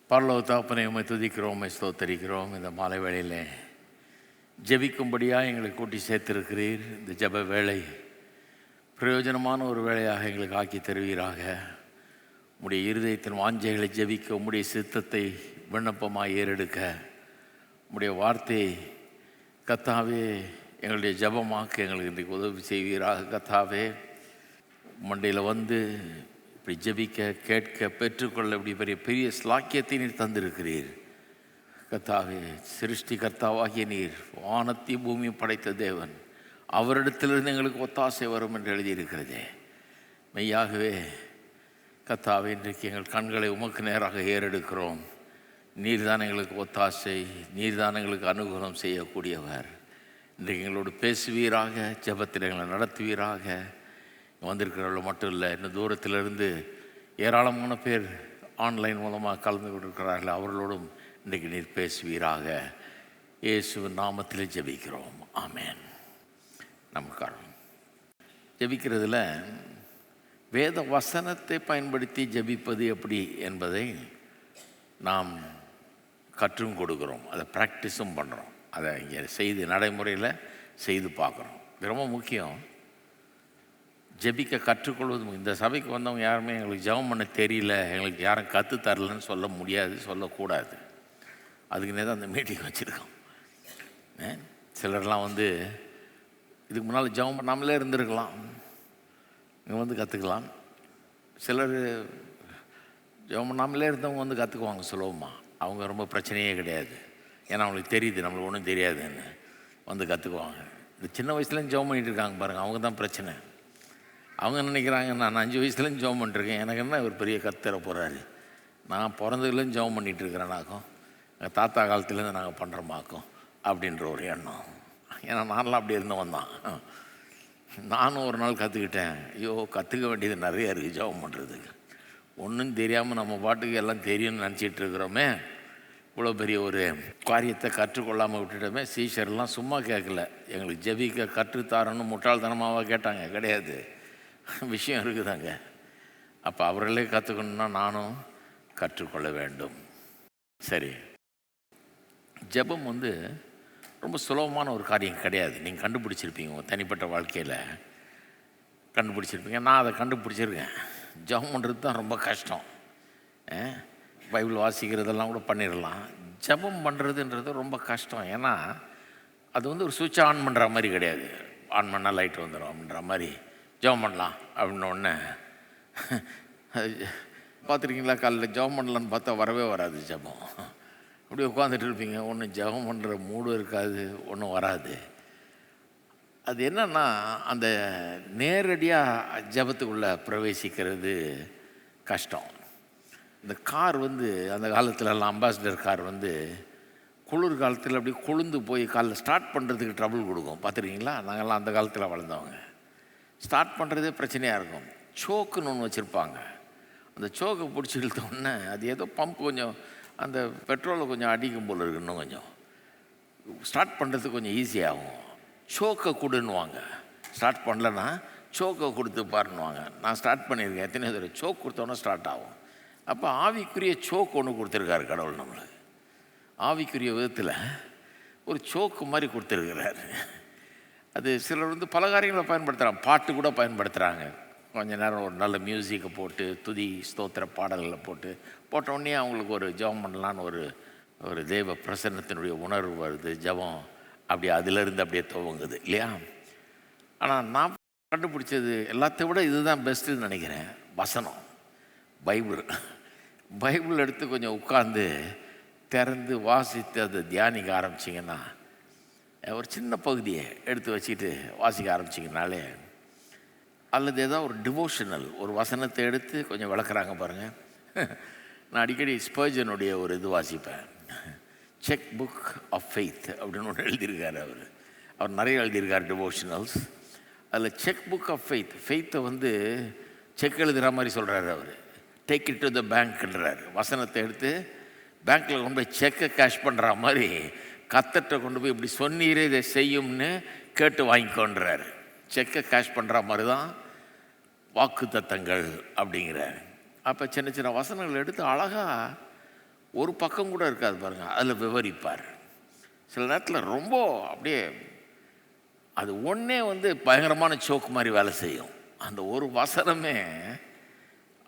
பரலோக தகப்பனே, உம்மை துதிக்கிறோம், உம்மை ஸ்தோத்தரிக்கிறோம். இந்த மாலை வேளையில் ஜெபிக்கும்படியாக எங்களை கூட்டி சேர்த்திருக்கிறீர். இந்த ஜெப வேளை பிரயோஜனமான ஒரு வேளையாக எங்களுக்கு ஆக்கி தருவீராக. உம்முடைய இருதயத்தின் வாஞ்சைகளை ஜெபிக்க, உம்முடைய சித்தத்தை விண்ணப்பமாக ஏறெடுக்க, உம்முடைய வார்த்தையை கர்த்தாவே எங்களுடைய ஜெபமாக்க எங்களுக்கு இன்றைக்கு உதவி செய்வீராக. கர்த்தாவே, மண்டையில் வந்து இப்படி ஜெபிக்க, கேட்க, பெற்றுக்கொள்ள இப்படி பெரிய பெரிய ஸ்லாக்கியத்தை நீர் தந்திருக்கிறீர். கர்த்தாவே, சிருஷ்டி கர்த்தாவாகிய நீர் வானத்தையும் பூமியும் படைத்த தேவன், அவரிடத்திலிருந்து எங்களுக்கு ஒத்தாசை வரும் என்று எழுதியிருக்கிறதே. மெய்யாகவே கர்த்தாவே, இன்றைக்கு எங்கள் கண்களை உமக்கு நேராக ஏறெடுக்கிறோம். நீர்தான் எங்களுக்கு ஒத்தாசை, நீர்தான் எங்களுக்கு அனுகூலம் செய்யக்கூடியவர். இன்றைக்கு எங்களோடு பேசுவீராக, ஜெபத்தில் எங்களை நடத்துவீராக. வந்திருக்கிறவர்கள் மட்டும் இல்லை, இன்னும் தூரத்திலிருந்து ஏராளமான பேர் ஆன்லைன் மூலமாக கலந்து கொண்டிருக்கிறார்கள். அவர்களோடும் இன்றைக்கு நீர் பேசுவீராக. இயேசுவின் நாமத்தில் ஜெபிக்கிறோம், ஆமேன். நமக்காரம் ஜெபிக்கிறதுல வேத வசனத்தை பயன்படுத்தி ஜெபிப்பது எப்படி என்பதை நாம் கற்றும் கொடுக்குறோம், அதை ப்ராக்டிஸும் பண்ணுறோம். அதை இங்கே செய்து நடைமுறையில் செய்து பார்க்குறோம். இது ரொம்ப முக்கியம். ஜெபிக்க கற்றுக்கொள்வது. இந்த சபைக்கு வந்தவங்க யாருமே எங்களுக்கு ஜெபம் பண்ண தெரியல, எங்களுக்கு யாரும் கற்றுத்தரலன்னு சொல்ல முடியாது, சொல்லக்கூடாது. அதுக்குன்னே தான் அந்த மீட்டிங் வச்சுருக்கோம். சிலர்லாம் வந்து இதுக்கு முன்னால் ஜெபம் பண்ணாமலே இருந்திருக்கலாம், இங்கே வந்து கற்றுக்கலாம். சிலர் ஜெபம் பண்ணாமலே இருந்தவங்க வந்து கற்றுக்குவாங்க சுலபமாக. அவங்க ரொம்ப பிரச்சனையே கிடையாது, ஏன்னா அவங்களுக்கு தெரியுது நம்மளுக்கு ஒன்றும் தெரியாதுன்னு வந்து கற்றுக்குவாங்க. இந்த சின்ன வயசுலேயும் ஜெபம் பண்ணிகிட்டு இருக்காங்க பாருங்கள், அவங்க தான் பிரச்சனை. அவங்க நினைக்கிறாங்க, நான் 5 வயசுலேயும் ஜெபம் பண்ணிட்டுருக்கேன், எனக்கு என்ன ஒரு பெரிய கத்தர போகிறாரு, நான் பிறந்ததுலேயும் ஜெபம் பண்ணிகிட்ருக்கிறேனாக்கும், எங்கள் தாத்தா காலத்துலேருந்து நாங்கள் பண்ணுறோமாக்கும் அப்படின்ற ஒரு எண்ணம். ஏன்னா நான்லாம் அப்படி இருந்தவன் தான். நானும் ஒரு நாள் கற்றுக்கிட்டேன், ஐயோ கற்றுக்க வேண்டியது நிறையா இருக்குது ஜெபம் பண்ணுறதுக்கு. ஒன்றும் தெரியாமல் நம்ம பாட்டுக்கு எல்லாம் தெரியும்னு நினச்சிட்டு இருக்கிறோமே, இவ்வளோ பெரிய ஒரு காரியத்தை கற்றுக்கொள்ளாமல் விட்டுட்டோமே. சீஷர்லாம் சும்மா கேட்கல, எங்களுக்கு ஜெபிக்க கற்றுத்தாரன்னு முட்டாள்தனமாக கேட்டாங்க, கிடையாது, விஷயம் இருக்குதாங்க. அப்போ அவர்களே கற்றுக்கணுன்னா நானும் கற்றுக்கொள்ள வேண்டும். சரி, ஜெபம் வந்து ரொம்ப சுலபமான ஒரு காரியம் கிடையாது. நீங்கள் கண்டுபிடிச்சிருப்பீங்க, உங்கள் தனிப்பட்ட வாழ்க்கையில் கண்டுபிடிச்சிருப்பீங்க. நான் அதை கண்டுபிடிச்சிருக்கேன். ஜெபம் பண்ணுறது தான் ரொம்ப கஷ்டம். பைபிள் வாசிக்கிறதெல்லாம் கூட பண்ணிடலாம். ஜெபம் பண்ணுறதுன்றது ரொம்ப கஷ்டம். ஏன்னா அது வந்து ஒரு சுவிட்சை ஆன் பண்ணுற மாதிரி கிடையாது. ஆன் பண்ணால் லைட் வந்துடும் அப்படின்ற மாதிரி ஜெபம் பண்ணலாம் அப்படின்ன உடனே பார்த்துருக்கீங்களா, காலையில் ஜெபம் பண்ணலான்னு பார்த்தா வரவே வராது ஜெபம். அப்படி உட்காந்துட்டு இருப்பீங்க, ஒன்றும் ஜெபம் பண்ணுற மூடு இருக்காது, ஒன்றும் வராது. அது என்னன்னா, அந்த நேரடியாக ஜெபத்துக்குள்ளே பிரவேசிக்கிறது கஷ்டம். இந்த கார் வந்து அந்த காலத்துலலாம் அம்பாசிடர் கார் வந்து குளிர் காலத்தில் அப்படி கொழுந்து போய் காலில் ஸ்டார்ட் பண்ணுறதுக்கு ட்ரபிள் கொடுக்கும். பார்த்துருக்கீங்களா? நாங்கள்லாம் அந்த காலத்தில் வளர்ந்தவங்க. ஸ்டார்ட் பண்ணுறதே பிரச்சனையாக இருக்கும். சோக்குன்னு ஒன்று வச்சுருப்பாங்க. அந்த சோக்கை பிடிச்சி இழுத்தோடனே அது ஏதோ பம்ப் கொஞ்சம் அந்த பெட்ரோலை கொஞ்சம் அடிக்கும் போல் இருக்கு, இன்னும் கொஞ்சம் ஸ்டார்ட் பண்ணுறதுக்கு கொஞ்சம் ஈஸியாகும். சோக்கை கொடுன்னுவாங்க. ஸ்டார்ட் பண்ணலன்னா சோக்கை கொடுத்து பாருன்னுவாங்க. நான் ஸ்டார்ட் பண்ணியிருக்கேன் எத்தனை தடவை. சோக் கொடுத்தோன்னே ஸ்டார்ட் ஆகும். அப்போ ஆவிக்குரிய சோக்கு ஒன்று கொடுத்துருக்காரு கடவுள் நம்மளுக்கு. ஆவிக்குரிய விதத்தில் ஒரு சோக்கு மாதிரி கொடுத்துருக்கிறாரு. அது சிலர் வந்து பல காரியங்களை பயன்படுத்துகிறாங்க, பாட்டு கூட பயன்படுத்துகிறாங்க. கொஞ்ச நேரம் ஒரு நல்ல மியூசிக்கை போட்டு, துதி ஸ்தோத்திர பாடல்களை போட்டோடனே அவங்களுக்கு ஒரு ஜெபம் பண்ணலான்னு ஒரு தெய்வ பிரசன்னத்தினுடைய உணர்வு வருது. ஜெபம் அப்படி அதிலிருந்து அப்படியே துவங்குது இல்லையா? ஆனால் நான் கண்டுபிடிச்சது எல்லாத்தையும் விட இதுதான் பெஸ்ட்டுன்னு நினைக்கிறேன். வசனம், பைபிள் எடுத்து கொஞ்சம் உட்கார்ந்து திறந்து வாசித்து அதை தியானிக்க ஆரம்பிச்சிங்கன்னா, ஒரு சின்ன பகுதியை எடுத்து வச்சுட்டு வாசிக்க ஆரம்பிச்சிங்கனாலே, அல்லது ஏதாவது ஒரு டிவோஷனல் ஒரு வசனத்தை எடுத்து கொஞ்சம் விளக்குறாங்க பாருங்கள். நான் அடிக்கடி ஸ்பர்ஜனுடைய ஒரு இது வாசிப்பேன், செக் புக் ஆஃப் ஃபெய்த் அப்படின்னு ஒன்று எழுதியிருக்காரு. அவர் நிறைய எழுதியிருக்கார் டிவோஷனல்ஸ். அதில் செக் புக் ஆஃப் ஃபெய்த்தை வந்து செக் எழுதுகிற மாதிரி சொல்கிறாரு அவர். டேக் இட் டு த பேங்க்ன்றார். வசனத்தை எடுத்து பேங்க்கில் கொண்டு போய் செக்கை கேஷ் பண்ணுற மாதிரி கத்தட்ட கொண்டு போய் இப்படி சொன்னீரே இதை செய்யும்னு கேட்டு வாங்கிக்கொன்றார். செக்கை கேஷ் பண்ணுற மாதிரி தான் வாக்கு தத்தங்கள் அப்படிங்கிறார். அப்போ சின்ன சின்ன வசனங்கள் எடுத்து அழகாக ஒரு பக்கம் கூட இருக்காது பாருங்கள், அதில் விவரிப்பார். சில நேரத்தில் ரொம்ப அப்படியே அது ஒன்றே பயங்கரமான சோக்கு மாதிரி வேலை செய்யும். அந்த ஒரு வசனமே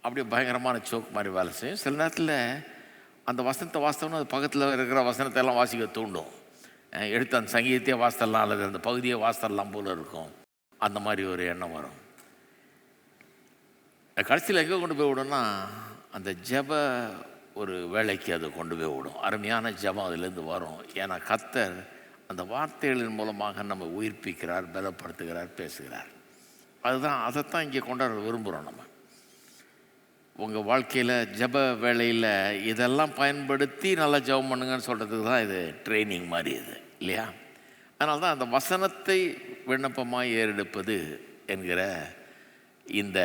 அப்படியே பயங்கரமான சோக்கு மாதிரி வேலை செய்யும். சில நேரத்தில் அந்த வசனத்தை வாசித்தோம்னா அது பக்கத்தில் இருக்கிற வசனத்தை எல்லாம் வாசிக்க தூண்டும். எடுத்து அந்த சங்கீதத்தையே வாசித்தரலாம் அல்லது அந்த பகுதியை வாசித்தரலாம் போல இருக்கும். அந்த மாதிரி ஒரு எண்ணம் வரும். கடைசியில் எங்கே கொண்டு போய் விடும்னா அந்த ஜெப ஒரு வேலைக்கு அதை கொண்டு போய் விடும். அருமையான ஜெபம் அதுலேருந்து வரும். ஏன்னா கர்த்தர் அந்த வார்த்தைகளின் மூலமாக நம்ம உயிர்ப்பிக்கிறார், பலப்படுத்துகிறார், பேசுகிறார். அதைத்தான் இங்கே கொண்டாட விரும்புகிறோம். நம்ம உங்கள் வாழ்க்கையில் ஜெப வேலையில் இதெல்லாம் பயன்படுத்தி நல்லா ஜெபம் பண்ணுங்கன்னு சொல்கிறதுக்கு தான் இது ட்ரைனிங் மாதிரி இது இல்லையா? அதனால தான் அந்த வசனத்தை விண்ணப்பமாக ஏறெடுப்பது என்கிற இந்த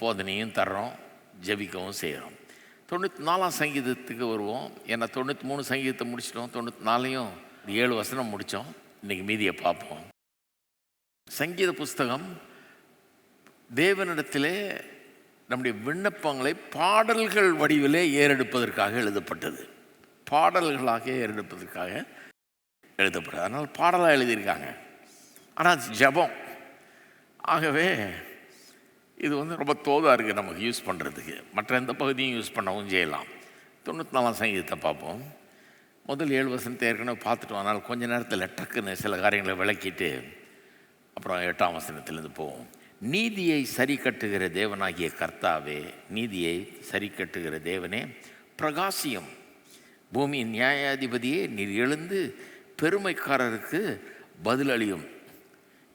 போதனையும் தர்றோம், ஜெபிக்கவும் செய்கிறோம். 94ஆம் சங்கீதத்துக்கு வருவோம். ஏன்னா 93 சங்கீதத்தை முடிச்சிட்டோம், 94ஐயும் 7 வசனம் முடித்தோம். இன்றைக்கி மீதியை பார்ப்போம். சங்கீத புஸ்தகம் தேவனிடத்திலே நம்முடைய விண்ணப்பங்களை பாடல்கள் வடிவிலே ஏறெடுப்பதற்காக எழுதப்பட்டது. பாடல்களாக ஏறெடுப்பதற்காக எழுதப்பட்டது. அதனால் பாடலாக எழுதியிருக்காங்க. ஆனால் ஜெபம். ஆகவே இது ரொம்ப தோதாக இருக்குது நமக்கு யூஸ் பண்ணுறதுக்கு. மற்ற எந்த பகுதியும் யூஸ் பண்ணவும் செய்யலாம். 94ஆம் சங்கீதத்தை பார்ப்போம். முதல் 7 வசனத்தை ஏற்கனவே பார்த்துட்டோம். அதனால் கொஞ்ச நேரத்தில் டக்குன்னு சில காரியங்களை விளக்கிட்டு அப்புறம் 8ஆம் வசனத்திலேருந்து போவோம். நீதியை சரி கட்டுகிற தேவனாகிய கர்த்தாவே, நீதியை சரி கட்டுகிற தேவனே, பிரகாசியம். பூமியின் நியாயாதிபதியே, நீர் எழுந்து பெருமைக்காரருக்கு பதிலளியும்.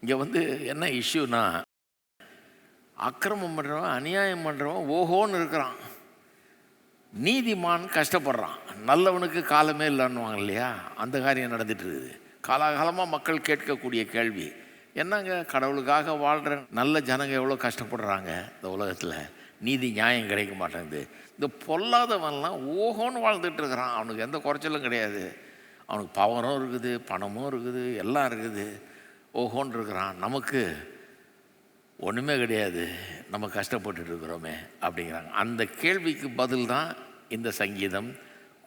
இங்கே என்ன இஷ்யூனா, அக்கிரமம் பண்ணுறவன், அநியாயம் பண்ணுறவன் ஓஹோன்னு இருக்கிறான், நீதிமான் கஷ்டப்படுறான், நல்லவனுக்கு காலமே இல்லைன்னுவாங்க இல்லையா? அந்த காரியம் நடந்துட்டு இருக்குது. காலாகாலமாக மக்கள் கேட்கக்கூடிய கேள்வி என்னங்க, கடவுளுக்காக வாழ்கிற நல்ல ஜனங்க எவ்வளோ கஷ்டப்படுறாங்க இந்த உலகத்தில், நீதி நியாயம் கிடைக்க மாட்டேங்குது. இந்த பொல்லாதவன்லாம் ஓஹோன்னு வாழ்ந்துட்டு இருக்கிறான், அவனுக்கு எந்த குறைச்சலும் கிடையாது, அவனுக்கு பவரும் இருக்குது, பணமும் இருக்குது, எல்லாம் இருக்குது, ஓஹோன்னு இருக்கிறான், நமக்கு ஒன்றுமே கிடையாது, நம்ம கஷ்டப்பட்டுட்டு இருக்கிறோமே அப்படிங்கிறாங்க. அந்த கேள்விக்கு பதில் தான் இந்த சங்கீதம்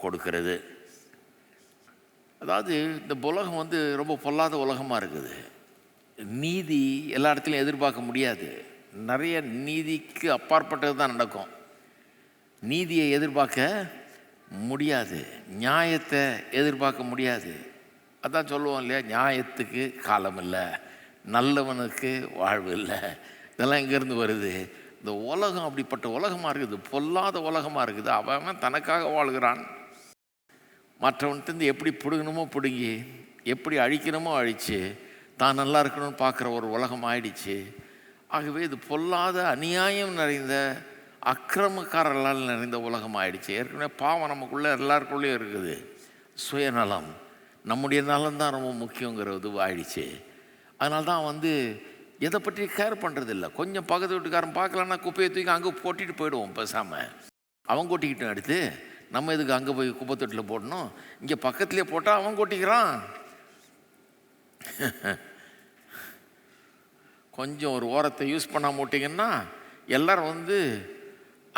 கொடுக்கிறது. அதாவது இந்த உலகம் ரொம்ப பொல்லாத உலகமாக இருக்குது. நீதி எல்லா இடத்துலையும் எதிர்பார்க்க முடியாது. நிறைய நீதிக்கு அப்பாற்பட்டது தான் நடக்கும். நீதியை எதிர்பார்க்க முடியாது, நியாயத்தை எதிர்பார்க்க முடியாது. அதான் சொல்லுவோம் இல்லையா, நியாயத்துக்கு காலம் இல்லை, நல்லவனுக்கு வாழ்வு இல்லை. இதெல்லாம் எங்கேருந்து வருது? இந்த உலகம் அப்படிப்பட்ட உலகமாக இருக்குது, பொல்லாத உலகமாக இருக்குது. அவன் தனக்காக வாழ்கிறான், மற்றவன்ட்டு எப்படி பிடுங்கணுமோ பிடுங்கி, எப்படி அழிக்கணுமோ அழித்து தான் நல்லா இருக்கணும்னு பார்க்குற ஒரு உலகம் ஆயிடுச்சு. ஆகவே இது பொல்லாத அநியாயம் நிறைந்த அக்கிரமக்காரர்களால் நிறைந்த உலகம் ஆயிடுச்சு. ஏற்கனவே பாவம் நமக்குள்ளே எல்லாருக்குள்ளேயும் இருக்குது. சுயநலம், நம்முடைய நலம் தான் ரொம்ப முக்கியங்கிறது ஆயிடுச்சு. அதனால தான் எதை பற்றி கேர் பண்ணுறதில்ல. கொஞ்சம் பக்கத்து வீட்டுக்காரன் பார்க்கலன்னா குப்பையை தூக்கி அங்கே போட்டிட்டு போயிடுவோம் பேசாமல். அவன் கொட்டிக்கிட்டோம் எடுத்து, நம்ம எதுக்கு அங்கே போய் குப்பை தொட்டில் போடணும், இங்கே பக்கத்துலேயே போட்டால் அவன் கொட்டிக்கிறான். கொஞ்சம் ஒரு ஓரத்தை யூஸ் பண்ணாமல் விட்டிங்கன்னா எல்லோரும்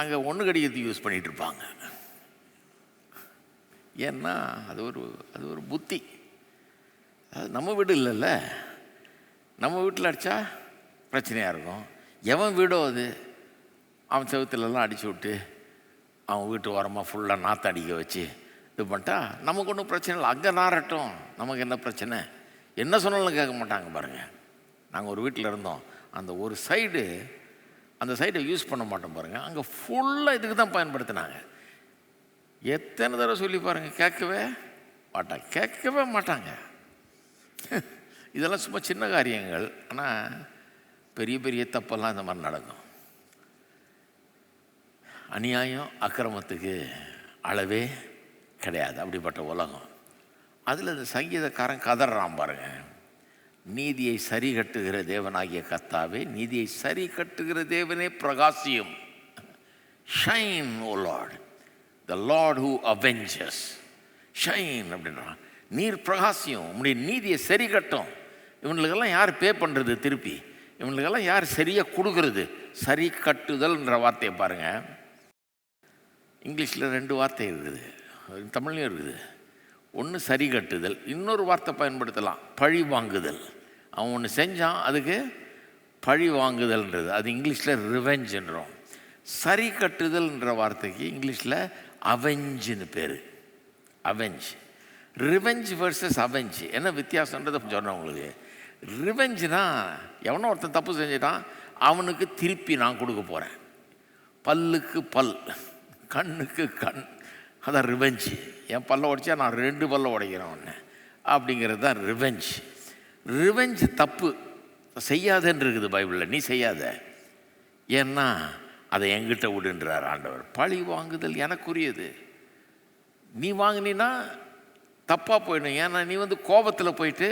அங்கே ஒன்று கடிக்கிறதுக்கு யூஸ் பண்ணிகிட்ருப்பாங்க. ஏன்னா அது ஒரு புத்தி. அது நம்ம வீடு இல்லைல்ல, நம்ம வீட்டில் அடித்தா பிரச்சனையாக இருக்கும். எவன் வீடோ அது, அவன் செவத்துலலாம் அடித்து விட்டு அவன் வீட்டு ஓரமாக ஃபுல்லாக நாற்று அடிக்க வச்சு இது பண்ணிட்டா நமக்கு ஒன்றும் பிரச்சனை இல்லை. அங்கே நாரட்டும், நமக்கு என்ன பிரச்சனை? என்ன சொன்னாலும் கேட்க மாட்டாங்க பாருங்கள். நாங்கள் ஒரு வீட்டில் இருந்தோம், அந்த ஒரு சைடு, அந்த சைடை யூஸ் பண்ண மாட்டோம் பாருங்கள், அங்கே ஃபுல்லாக இதுக்கு தான் பயன்படுத்தினாங்க. எத்தனை தடவை சொல்லி பாருங்கள், கேட்கவே மாட்டாங்க. இதெல்லாம் சும்மா சின்ன காரியங்கள், ஆனால் பெரிய பெரிய தப்பெல்லாம் இந்த மாதிரி நடக்கும். அநியாயம் அக்கிரமத்துக்கு அளவே கிடையாது, அப்படிப்பட்ட உலகம். அதில் இந்த சங்கீதக்காரன் கதறான் பாருங்க, நீதியை சரி கட்டுகிற தேவனாகிய கர்த்தாவே, நீதியை சரி கட்டுகிற தேவனே, பிரகாசியம். Shine O lord, the lord who avenges. Shine அப்படின்றான், நீர் பிரகாசியம், உங்களுடைய நீதியை சரி கட்டும். இவங்களுக்கெல்லாம் யார் பே பண்ணுறது திருப்பி? இவங்களுக்கெல்லாம் யார் சரியாக கொடுக்கறது? சரி கட்டுதல்ன்ற வார்த்தையை பாருங்கள், இங்கிலீஷில் 2 வார்த்தை இருக்குது. தமிழ்லையும் இருக்குது. ஒன்று சரி கட்டுதல், இன்னொரு வார்த்தை பயன்படுத்தலாம் பழி வாங்குதல். அவன் ஒன்று செஞ்சான், அதுக்கு பழி வாங்குதல்ன்றது, அது இங்கிலீஷில் ரிவெஞ்சுன்றோம். சரி கட்டுதல்ன்ற வார்த்தைக்கு இங்கிலீஷில் அவெஞ்சுன்னு பேர். அவெஞ்ச். ரிவெஞ்ச் வர்சஸ் அவெஞ்ச் என்ன வித்தியாசன்றதை சொன்னேன் உங்களுக்கு. ரிவெஞ்சுனா எவனோ ஒருத்தன் தப்பு செஞ்சிட்டான், அவனுக்கு திருப்பி நான் கொடுக்க போகிறேன். பல்லுக்கு பல், கண்ணுக்கு கண், அதான் ரிவெஞ்சு. என் பல்ல உடைச்சா நான் 2 பல்ல உடைக்கிறேன் ஒன்று, அப்படிங்கிறது தான் ரிவெஞ்ச். ரிவெஞ்ச் தப்பு, செய்யாதன்னு இருக்குது பைபிளில். நீ செய்யாத, ஏன்னா அதை எங்கிட்ட விடுன்றார் ஆண்டவர். பழி வாங்குதல் எனக்குரியது. நீ வாங்கினா தப்பாக போயிடும். ஏன்னா நீ கோபத்தில் போயிட்டு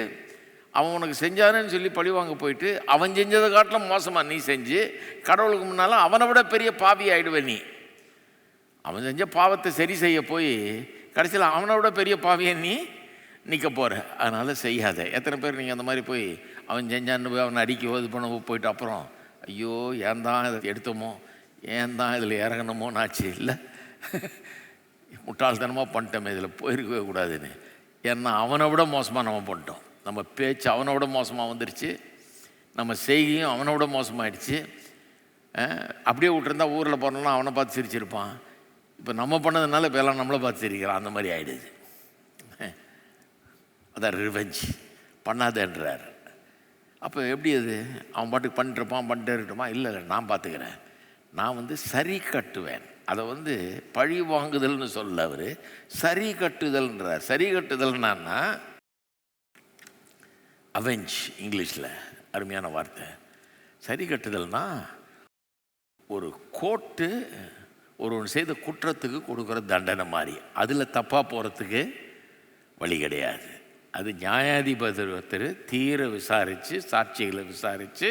அவன் உனக்கு செஞ்சானேன்னு சொல்லி பழி வாங்க போயிட்டு அவன் செஞ்சதை காட்டிலும் மோசமாக நீ செஞ்சு கடவுளுக்கு முன்னால் அவனை விட பெரிய பாவி ஆகிடுவேன். நீ அவன் செஞ்ச பாவத்தை சரி செய்ய போய் கடைசியில் அவனை விட பெரிய பாவியை நீ நிற்க போகிற. அதனால் செய்யாத. எத்தனை பேர் நீங்கள் அந்த மாதிரி போய் அவன் செஞ்சான்னு போய் அவனை அடிக்க இது பண்ண போயிட்டு அப்புறம் ஐயோ ஏன் தான் இதை எடுத்தோமோ, ஏன் தான் இதில் இறங்கணுமோன்னு ஆச்சு. இல்லை, முட்டாள்தனமாக பண்ணிட்டோமே, இதில் போயிருக்கவே கூடாதுன்னு. ஏன்னா அவனை விட மோசமாக நம்ம பண்ணிட்டோம். நம்ம பேச்சு அவனை விட மோசமாக வந்துருச்சு, நம்ம செய்கையும் அவனை விட மோசமாகிடுச்சு. அப்படியே விட்டுருந்தா ஊரில் போனோம்னா அவனை பார்த்து சிரிச்சிருப்பான். இப்போ நம்ம பண்ணதுனால இப்போ எல்லாம் நம்மளை பார்த்து சிரிக்கிறான். அந்த மாதிரி ஆகிடுது. அதான் ரிவெஞ்ச். பண்ணாதேன்றார். அப்போ எப்படி அது? அவன் பாட்டுக்கு பண்ணிட்டு இருப்பான். இல்லை, நான் பார்த்துக்கிறேன், நான் சரி கட்டுவேன். அதை பழி வாங்குதல்னு சொல்ல அவர் சரி கட்டுதல்ன்றார். சரி கட்டுதல்னா அவெஞ்ச், இங்கிலீஷில் அருமையான வார்த்தை. சரி கட்டுதல்னா ஒரு கோர்ட்டு ஒருவன் செய்த குற்றத்துக்கு கொடுக்குற தண்டனை மாதிரி. அதில் தப்பாக போகிறதுக்கு வழி கிடையாது. அது நியாயாதிபதி ஒருத்தர் தீர விசாரித்து சாட்சிகளை விசாரித்து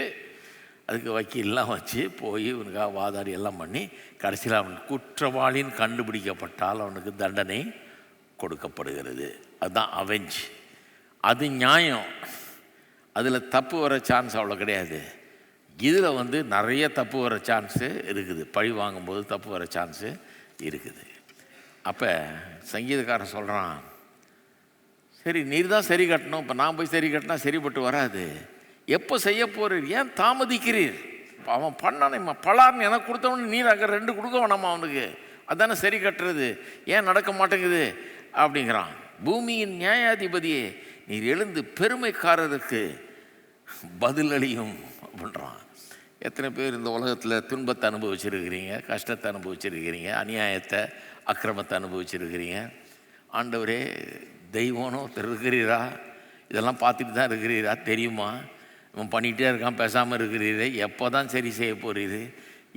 அதுக்கு வக்கீல்லாம் வச்சு போய் இவனுக்காக வாதாடி எல்லாம் பண்ணி கடைசியில் அவன் குற்றவாளின்னு கண்டுபிடிக்கப்பட்டால் அவனுக்கு தண்டனை கொடுக்கப்படுகிறது. அதுதான் அவெஞ்ச். அது நியாயம். அதில் தப்பு வர சான்ஸ் அவ்வளோ கிடையாது. இதில் நிறைய தப்பு வர சான்ஸு இருக்குது. பழி வாங்கும்போது தப்பு வர சான்ஸு இருக்குது. அப்போ சங்கீதக்காரன் சொல்கிறான், சரி நீர் தான் சரி கட்டணும், இப்போ நான் போய் சரி கட்டினா சரிப்பட்டு வராது. எப்போ செய்ய போகிறீர்? ஏன் தாமதிக்கிறீர்? அவன் பண்ணானே பலார்னு எனக்கு கொடுத்தவனு நீர் அங்கே 2 கொடுக்க வேணாமா அவனுக்கு? அதானே சரி கட்டுறது, ஏன் நடக்க மாட்டேங்குது அப்படிங்கிறான். பூமியின் நியாயாதிபதியே, நீர் எழுந்து பெருமைக்காரருக்கு பதிலளியும் அப்படின்றான். எத்தனை பேர் இந்த உலகத்தில் துன்பத்தை அனுபவிச்சிருக்கிறீங்க, கஷ்டத்தை அனுபவிச்சிருக்கிறீங்க, அநியாயத்தை அக்கிரமத்தை அனுபவிச்சிருக்கிறீங்க. ஆண்டவரே, தெய்வம்னு ஒருத்தர் இருக்கிறீரா? இதெல்லாம் பார்த்துட்டு தான் இருக்கிறீரா? தெரியுமா? இவன் பண்ணிகிட்டே இருக்கான், பேசாமல் இருக்கிறீரே, எப்போ தான் சரி செய்ய போகிறீரு?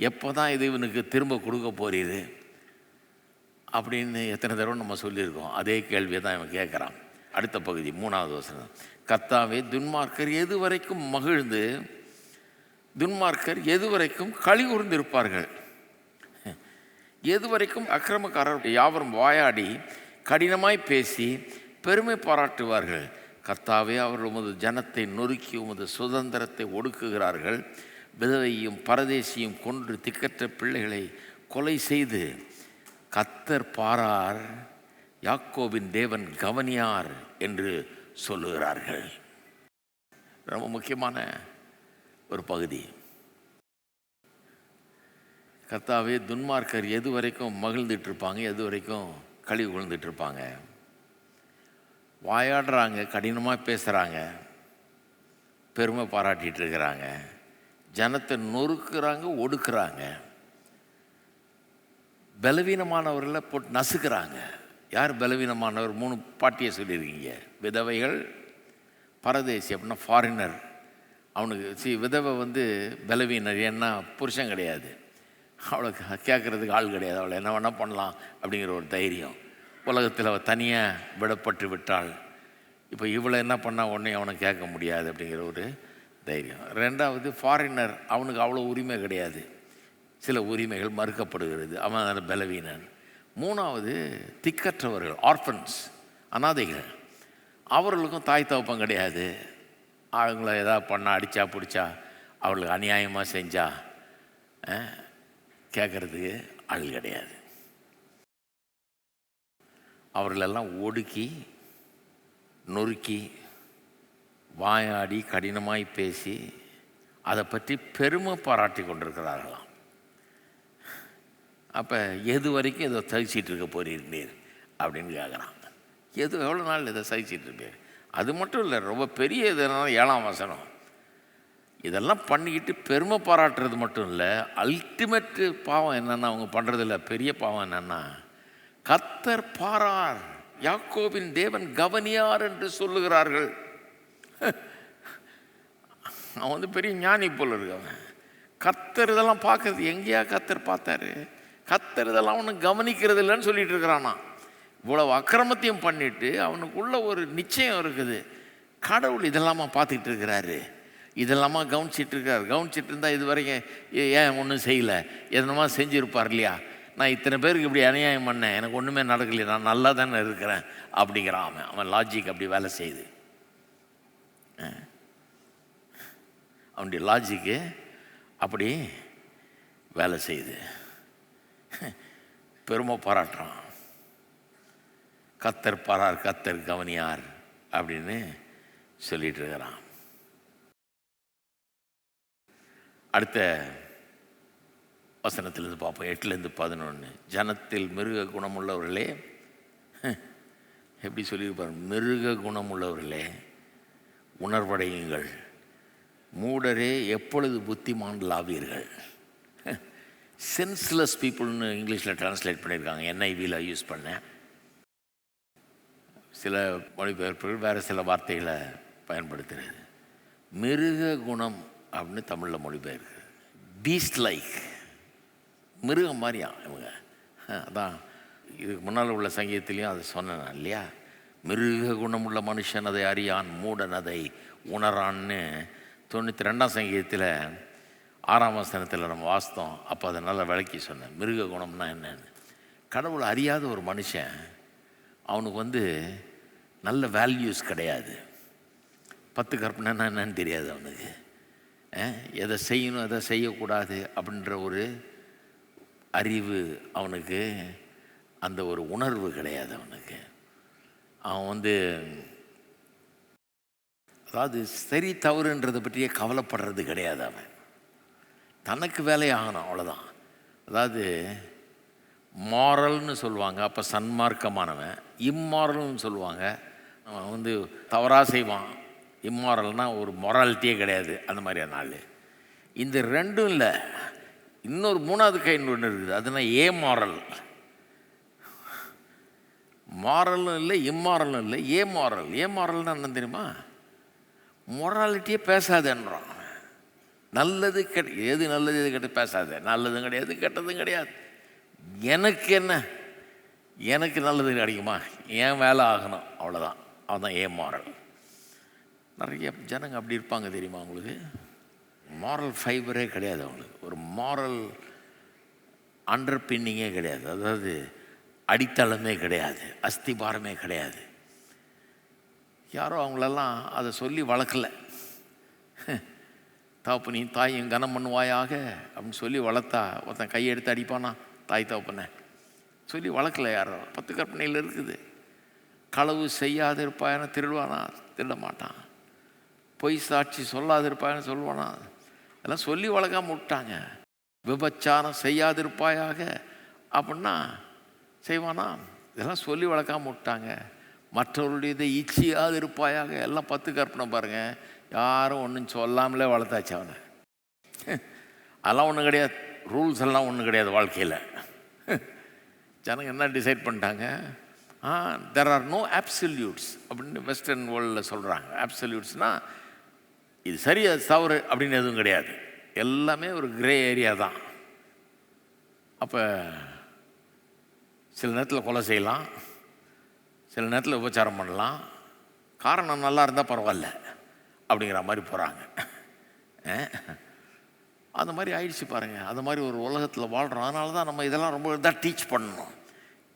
எப்போ தான் இது இவனுக்கு திரும்ப கொடுக்க போகிறீரு அப்படின்னு எத்தனை தடவை நம்ம சொல்லியிருக்கோம். அதே கேள்வியை தான் இவன் கேட்குறான். அடுத்த பகுதி 3வது வசனம். கர்த்தாவே, துன்மார்க்கர் எது வரைக்கும் மகிழ்ந்து, துன்மார்க்கர் எது வரைக்கும் களி கூர்ந்திருப்பார்கள்? எது வரைக்கும் அக்கிரமக்காரர் யாவரும் வாயாடி கடினமாய் பேசி பெருமை பாராட்டுவார்கள்? கர்த்தாவே, அவர் உமது ஜனத்தை நொறுக்கி உமது சுதந்திரத்தை ஒடுக்குகிறார்கள். விதவையும் பரதேசியும் கொன்று திக்கற்ற பிள்ளைகளை கொலை செய்து கர்த்தர் பாரார், யாக்கோபின் தேவன் கவனியார் என்று சொல்லுகிறார்கள். ரொம்ப முக்கியமான ஒரு பகுதி. கர்த்தாவே, துன்மார்க்கர் எது வரைக்கும் மகிழ்ந்துட்டு இருப்பாங்க, எது வரைக்கும் களி விழுந்துட்டு இருப்பாங்க? வாயாடுறாங்க, கடினமாக பேசுகிறாங்க, பெருமை பாராட்டிகிட்டு இருக்கிறாங்க, ஜனத்தை நொறுக்குறாங்க, ஒடுக்குறாங்க, பலவீனமானவர்களை போட்டு நசுக்கிறாங்க. யார் பலவீனமானவர்? 3 பாட்டியை சொல்லியிருக்கீங்க. விதவைகள், பரதேசி அப்படின்னா ஃபாரினர். அவனுக்கு விதவை பலவீனர். ஏன்னா புருஷன் கிடையாது, அவளுக்கு கேட்குறதுக்கு ஆள் கிடையாது, அவளை என்ன வேணால் பண்ணலாம் அப்படிங்கிற ஒரு தைரியம். உலகத்தில் அவள் தனியாக விடப்பட்டு விட்டாள். இப்போ இவளை என்ன பண்ணால் உடனே அவனை கேட்க முடியாது அப்படிங்கிற ஒரு தைரியம். 2வது ஃபாரினர். அவனுக்கு அவ்வளோ உரிமை கிடையாது, சில உரிமைகள் மறுக்கப்படுகிறது, அவன் அதில் பலவீனன். 3வது திக்கற்றவர்கள், ஆர்ஃபன்ஸ், அனாதைகள். அவர்களுக்கும் தாய் தகப்பம் கிடையாது. அவங்கள எதாவது பண்ணால் அடித்தா பிடிச்சா, அவர்களுக்கு அநியாயமாக செஞ்சால் கேட்குறதுக்கு ஆள் கிடையாது. அவர்களெல்லாம் ஒடுக்கி நொறுக்கி வாயாடி கடினமாய் பேசி அதை பற்றி பெருமை பாராட்டி கொண்டிருக்கிறார்களாம். அப்போ எது வரைக்கும் இதை சகிச்சிட்டு இருக்க போறீர் அப்படின்னு கேட்குறாங்க. எவ்வளோ நாள் இதை சகிச்சிட்டு இருப்பீர்? அது மட்டும் இல்லை, ரொம்ப பெரிய இதுனா 7ஆம் வசனம். இதெல்லாம் பண்ணிக்கிட்டு பெருமை பாராட்டுறது மட்டும் இல்லை, அல்டிமேட்டு பாவம் என்னென்னா அவங்க பண்ணுறதில்ல. பெரிய பாவம் என்னென்னா, கர்த்தர் பாரார், யாக்கோபின் தேவன் கவனியார் என்று சொல்லுகிறார்கள். அவன் வந்து பெரிய ஞானி போல் இருக்கவன். கர்த்தர் இதெல்லாம் பார்க்கறது எங்கேயா கர்த்தர் பார்த்தாரு? கர்த்தர் இதெல்லாம் ஒன்றும் கவனிக்கிறது இல்லைன்னு சொல்லிட்டு இருக்கிறானா. இவ்வளவு அக்கிரமத்தையும் பண்ணிட்டு அவனுக்குள்ள ஒரு நிச்சயம் இருக்குது, கடவுள் இதெல்லாமா பார்த்துக்கிட்டு இருக்கிறாரு, இதெல்லாமா கவனிச்சிட்டு இருக்காரு. கவனிச்சிட்டு இருந்தால் இது வரைக்கும் ஏன் ஒன்றும் செய்யலை, எதனமா செஞ்சுருப்பார் இல்லையா? நான் இத்தனை பேருக்கு இப்படி அநியாயம் பண்ணேன், எனக்கு ஒன்றுமே நடக்கலையே, நான் நல்லா தானே இருக்கிறேன் அப்படிங்கிறான். அவன் லாஜிக் அப்படி வேலை செய்யுது. அவனுடைய லாஜிக்கு அப்படி வேலை செய்யுது. பெருமை பாராட்டுறான். கர்த்தர் பாரார், கர்த்தர் கவனியார் அப்படின்னு சொல்லிட்டு இருக்கிறான். அடுத்த வசனத்திலிருந்து பார்ப்போம், 8லேருந்து 11. ஜனத்தில் மிருக குணமுள்ளவர்களே, எப்படி சொல்லியிருப்பார்? மிருக குணமுள்ளவர்களே உணர்வடையுங்கள், மூடரே எப்பொழுது புத்திமான்களாவீர்கள். சென்ஸ்லெஸ் பீப்புள்னு இங்கிலீஷில் டிரான்ஸ்லேட் பண்ணியிருக்காங்க, NIVயில் யூஸ் பண்ணேன். சில மொழிபெயர்ப்புகள் வேறு சில வார்த்தைகளை பயன்படுத்துகிறது. மிருக குணம் அப்படின்னு தமிழில் மொழிபெயர்க்கு. பீஸ்ட் லைக், மிருகம் மாதிரியா இவங்க. அதான் இதுக்கு முன்னால் உள்ள சங்கீதத்திலையும் அதை சொன்னேன் இல்லையா? மிருக குணமுள்ள மனுஷன் அதை அறியான், மூடன் அதை உணரான்னு 92ஆம் சங்கீதத்தில் 6ஆம் வசனத்தில் நம்ம வாசித்தோம். அப்போ அதை நல்லா விளக்கி சொன்னேன். மிருக குணம்னா என்னன்னு. கடவுளை அறியாத ஒரு மனுஷன், அவனுக்கு வந்து நல்ல வேல்யூஸ் கிடையாது. 10 கற்பனைன்னா என்னன்னு தெரியாது அவனுக்கு. எதை செய்யணும் எதை செய்யக்கூடாது அப்படின்ற ஒரு அறிவு அவனுக்கு, அந்த ஒரு உணர்வு கிடையாது அவனுக்கு. அவன் வந்து அதாவது சரி தவறுன்றதை பற்றியே கவலைப்படுறது கிடையாது. அவன் தனக்கு வேலையாகணும், அவ்வளோதான். அதாவது மாரல்னு சொல்லுவாங்க, அப்போ சன்மார்க்கமானவன். இம்மாரல்னு சொல்லுவாங்க, அவன் வந்து தவறாக செய்வான். இம்மாரல்னால் ஒரு மொராலிட்டியே கிடையாது, அந்த மாதிரியான ஆள். இந்த ரெண்டும் இல்லை, இன்னொரு 3வது கைன்னு ஒன்று இருக்குது, அதுனா ஏமாரல். மாரலும் இல்லை, இம்மாரலும் இல்லை, ஏமாரல். ஏமாரல்னா என்ன தெரியுமா? மொராலிட்டியே பேசாதேன்றான். நல்லது எது நல்லது எது கெட்ட பேசாத, நல்லதும் கிடையாது கெட்டதும் கிடையாது. எனக்கு என்ன, எனக்கு நல்லது கிடைக்குமா, என் வேலை ஆகணும், அவ்வளோதான். அவன்தான் ஏமாரல். நிறைய ஜனங்க அப்படி இருப்பாங்க தெரியுமா அவங்களுக்கு? மாரல் ஃபைபரே கிடையாது அவங்களுக்கு, ஒரு மாரல் அண்டர் பின்னிங்கே கிடையாது, அதாவது அடித்தளமே கிடையாது, அஸ்திபாரமே கிடையாது. யாரோ அவங்களெல்லாம் அதை சொல்லி வளர்க்கலை. தகப்பனையும் தாயும் கனம் பண்ணுவாயாக அப்படின்னு சொல்லி வளர்த்தா ஒருத்தன் கையை எடுத்து அடிப்பானா? தாய் தகப்பனை சொல்லி வளர்க்கல யாரோ. 10 கற்பனையில் இருக்குது. களவு செய்யாது இருப்பாயன்னு திருடுவானா? திருட மாட்டான். பொய் சாட்சி சொல்லாது இருப்பாயன்னு சொல்லுவானா? அதெல்லாம் சொல்லி வளர்க்காம விட்டாங்க. விபச்சாரம் செய்யாதிருப்பாயாக அப்படின்னா செய்வானா? இதெல்லாம் சொல்லி வளர்க்காம விட்டாங்க. மற்றவர்களுடைய இதை இச்சியாது இருப்பாயாக, எல்லாம் 10 கற்பனை பாருங்கள். யாரும் ஒன்றும் சொல்லாமலே வளர்த்தாச்சு அவனை. அதெல்லாம் ஒன்றும் கிடையாது, ரூல்ஸ் எல்லாம் ஒன்றும் கிடையாது வாழ்க்கையில். ஜனங்க என்ன டிசைட் பண்ணிட்டாங்க? தெர் ஆர் நோ ஆப்சல்யூட்ஸ் அப்படின்னு வெஸ்டர்ன் வேர்ல்டில் சொல்கிறாங்க. ஆப்சல்யூட்ஸ்னால் இது சரி அது தவறு அப்படின்னு எதுவும் கிடையாது, எல்லாமே ஒரு கிரே ஏரியா தான். அப்போ சில நேரத்தில் கொலை செய்யலாம், சில நேரத்தில் உபச்சாரம் பண்ணலாம், காரணம் நல்லா இருந்தால் பரவாயில்ல அப்படிங்கிற மாதிரி போகிறாங்க. அந்த மாதிரி ஆயிடுச்சு பாருங்கள். அது மாதிரி ஒரு உலகத்தில் வாழ்கிறோம். அதனால தான் நம்ம இதெல்லாம் ரொம்ப இதாக டீச் பண்ணணும்,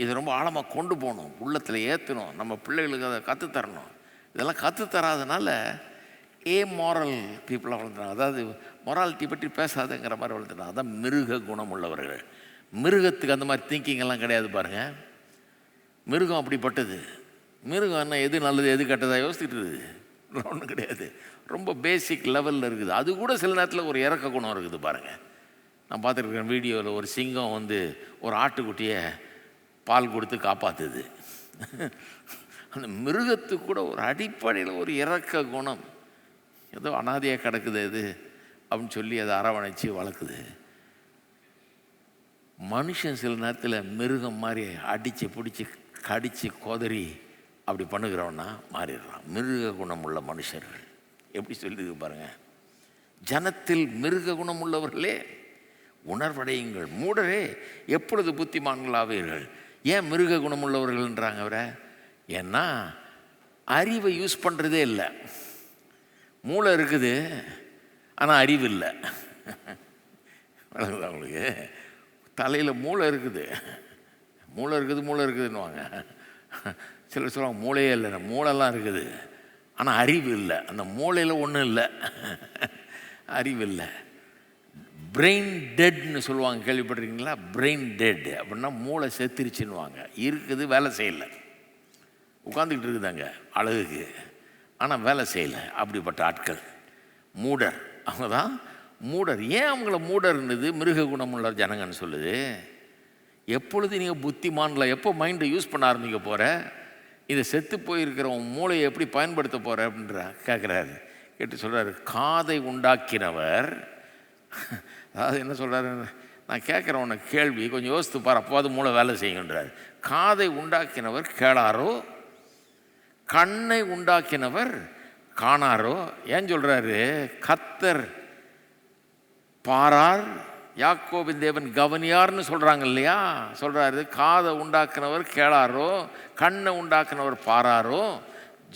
இது ரொம்ப ஆழமாக கொண்டு போகணும், உள்ளத்தில் ஏற்றணும், நம்ம பிள்ளைகளுக்கு அதை கற்றுத்தரணும். இதெல்லாம் கற்றுத்தராதனால மாரல் பீப்புளாக வளர்த்துனாங்க. அதாவது மொராலிட்டி பற்றி பேசாதுங்கிற மாதிரி வளர்த்துனாங்க. அதான் மிருக குணம் உள்ளவர்கள். மிருகத்துக்கு அந்த மாதிரி திங்கிங் எல்லாம் கிடையாது பாருங்கள். மிருகம் அப்படிப்பட்டது. மிருகம் என்ன எது நல்லது எது கெட்டதாக யோசிச்சுட்டு இருக்குது, ஒன்றும் கிடையாது. ரொம்ப பேசிக் லெவலில் இருக்குது. அது கூட சில நேரத்தில் ஒரு இறக்க குணம் இருக்குது பாருங்கள். நான் பார்த்துருக்கேன் வீடியோவில், ஒரு சிங்கம் வந்து ஒரு ஆட்டுக்குட்டியை பால் கொடுத்து காப்பாற்றுது. அந்த மிருகத்துக்கு கூட ஒரு அடிப்படையில் ஒரு இறக்க குணம், ஏதோ அனாதையாக கிடக்குது அது அப்படின்னு சொல்லி அதை அரவணைச்சி வளர்க்குது. மனுஷன் சில நேரத்தில் மிருகம் மாதிரி அடித்து பிடிச்சி கடித்து கொதறி அப்படி பண்ணுகிறவன்னா மாறிடுறான். மிருக குணம் உள்ள மனுஷர்கள் எப்படி சொல்லியிருக்கு பாருங்கள். ஜனத்தில் மிருக குணம் உள்ளவர்களே உணர்வடையுங்கள், மூடரே எப்பொழுது புத்திமான்களாவீர்கள். ஏன் மிருக குணம் உள்ளவர்கள்ன்றாங்க அவரை? ஏன்னா அறிவை யூஸ் பண்ணுறதே இல்லை. மூளை இருக்குது ஆனால் அறிவு இல்லை. அவங்களுக்கு தலையில் மூளை இருக்குது, மூளை இருக்குதுன்னுவாங்க. சிலர் சொல்லுவாங்க மூளையே இல்லை, மூளைலாம் இருக்குது ஆனால் அறிவு இல்லை. அந்த மூளையில் ஒன்றும் இல்லை, அறிவு இல்லை. பிரெயின் டெட்னு சொல்லுவாங்க, கேள்விப்பட்டிருக்கீங்களா? பிரெயின் டெட் அப்படின்னா மூளை செத்துருச்சுன்னுவாங்க. இருக்குது, வேலை செய்யலை, உட்காந்துக்கிட்டு இருக்குதாங்க அழகுக்கு, ஆனால் வேலை செய்யலை. அப்படிப்பட்ட ஆட்கள் மூடர், அவங்க தான் மூடர். ஏன் அவங்கள மூடர்ன்றது மிருக குணமுள்ள ஜனங்கன்னு சொல்லுது? எப்பொழுது நீங்கள் புத்திமான்களை எப்போ மைண்டை யூஸ் பண்ண ஆரம்பிக்க போகிற, இதை செத்து போயிருக்கிறவன் மூளையை எப்படி பயன்படுத்த போகிற அப்படின்ற கேட்குறாரு. கேட்டு சொல்கிறாரு, காதை உண்டாக்கினவர், அதாவது என்ன சொல்கிறாரு, நான் கேட்குறேன் உனக்கு கேள்வி, கொஞ்சம் யோசித்து பாரு, அப்போது மூளை வேலை செய்யுன்றார். காதை உண்டாக்கினவர் கேளாரோ, கண்ணை உண்டாக்கினவர் காணாரோ. ஏன் சொல்கிறாரு? கர்த்தர் பாரார், யாக்கோபின் தேவன் கவனியார்னு சொல்கிறாங்க இல்லையா? சொல்கிறாரு, காதை உண்டாக்குனவர் கேளாரோ, கண்ணை உண்டாக்குனவர் பாராரோ,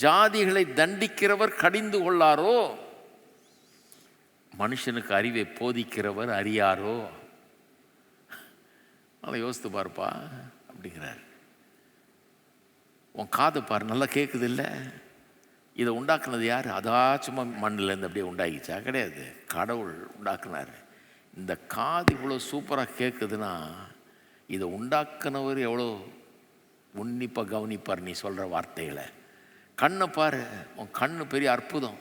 ஜாதிகளை தண்டிக்கிறவர் கடிந்து கொள்ளாரோ, மனுஷனுக்கு அறிவை போதிக்கிறவர் அறியாரோ. அதை யோசித்து பாருப்பா அப்படிங்கிறார். உன் காது பாரு, நல்லா கேட்குது இல்லை? இதை உண்டாக்குனது யார்? அதாச்சுமா மண்ணிலேருந்து அப்படியே உண்டாக்கிச்சா? கிடையாது, கடவுள் உண்டாக்குனார். இந்த காது இவ்வளோ சூப்பராக கேட்குதுன்னா இதை உண்டாக்குனவர் எவ்வளோ உன்னிப்பாக கவனிப்பார் நீ சொல்கிற வார்த்தைகளை. கண்ணை பாரு, உன் கண்ணு பெரிய அற்புதம்.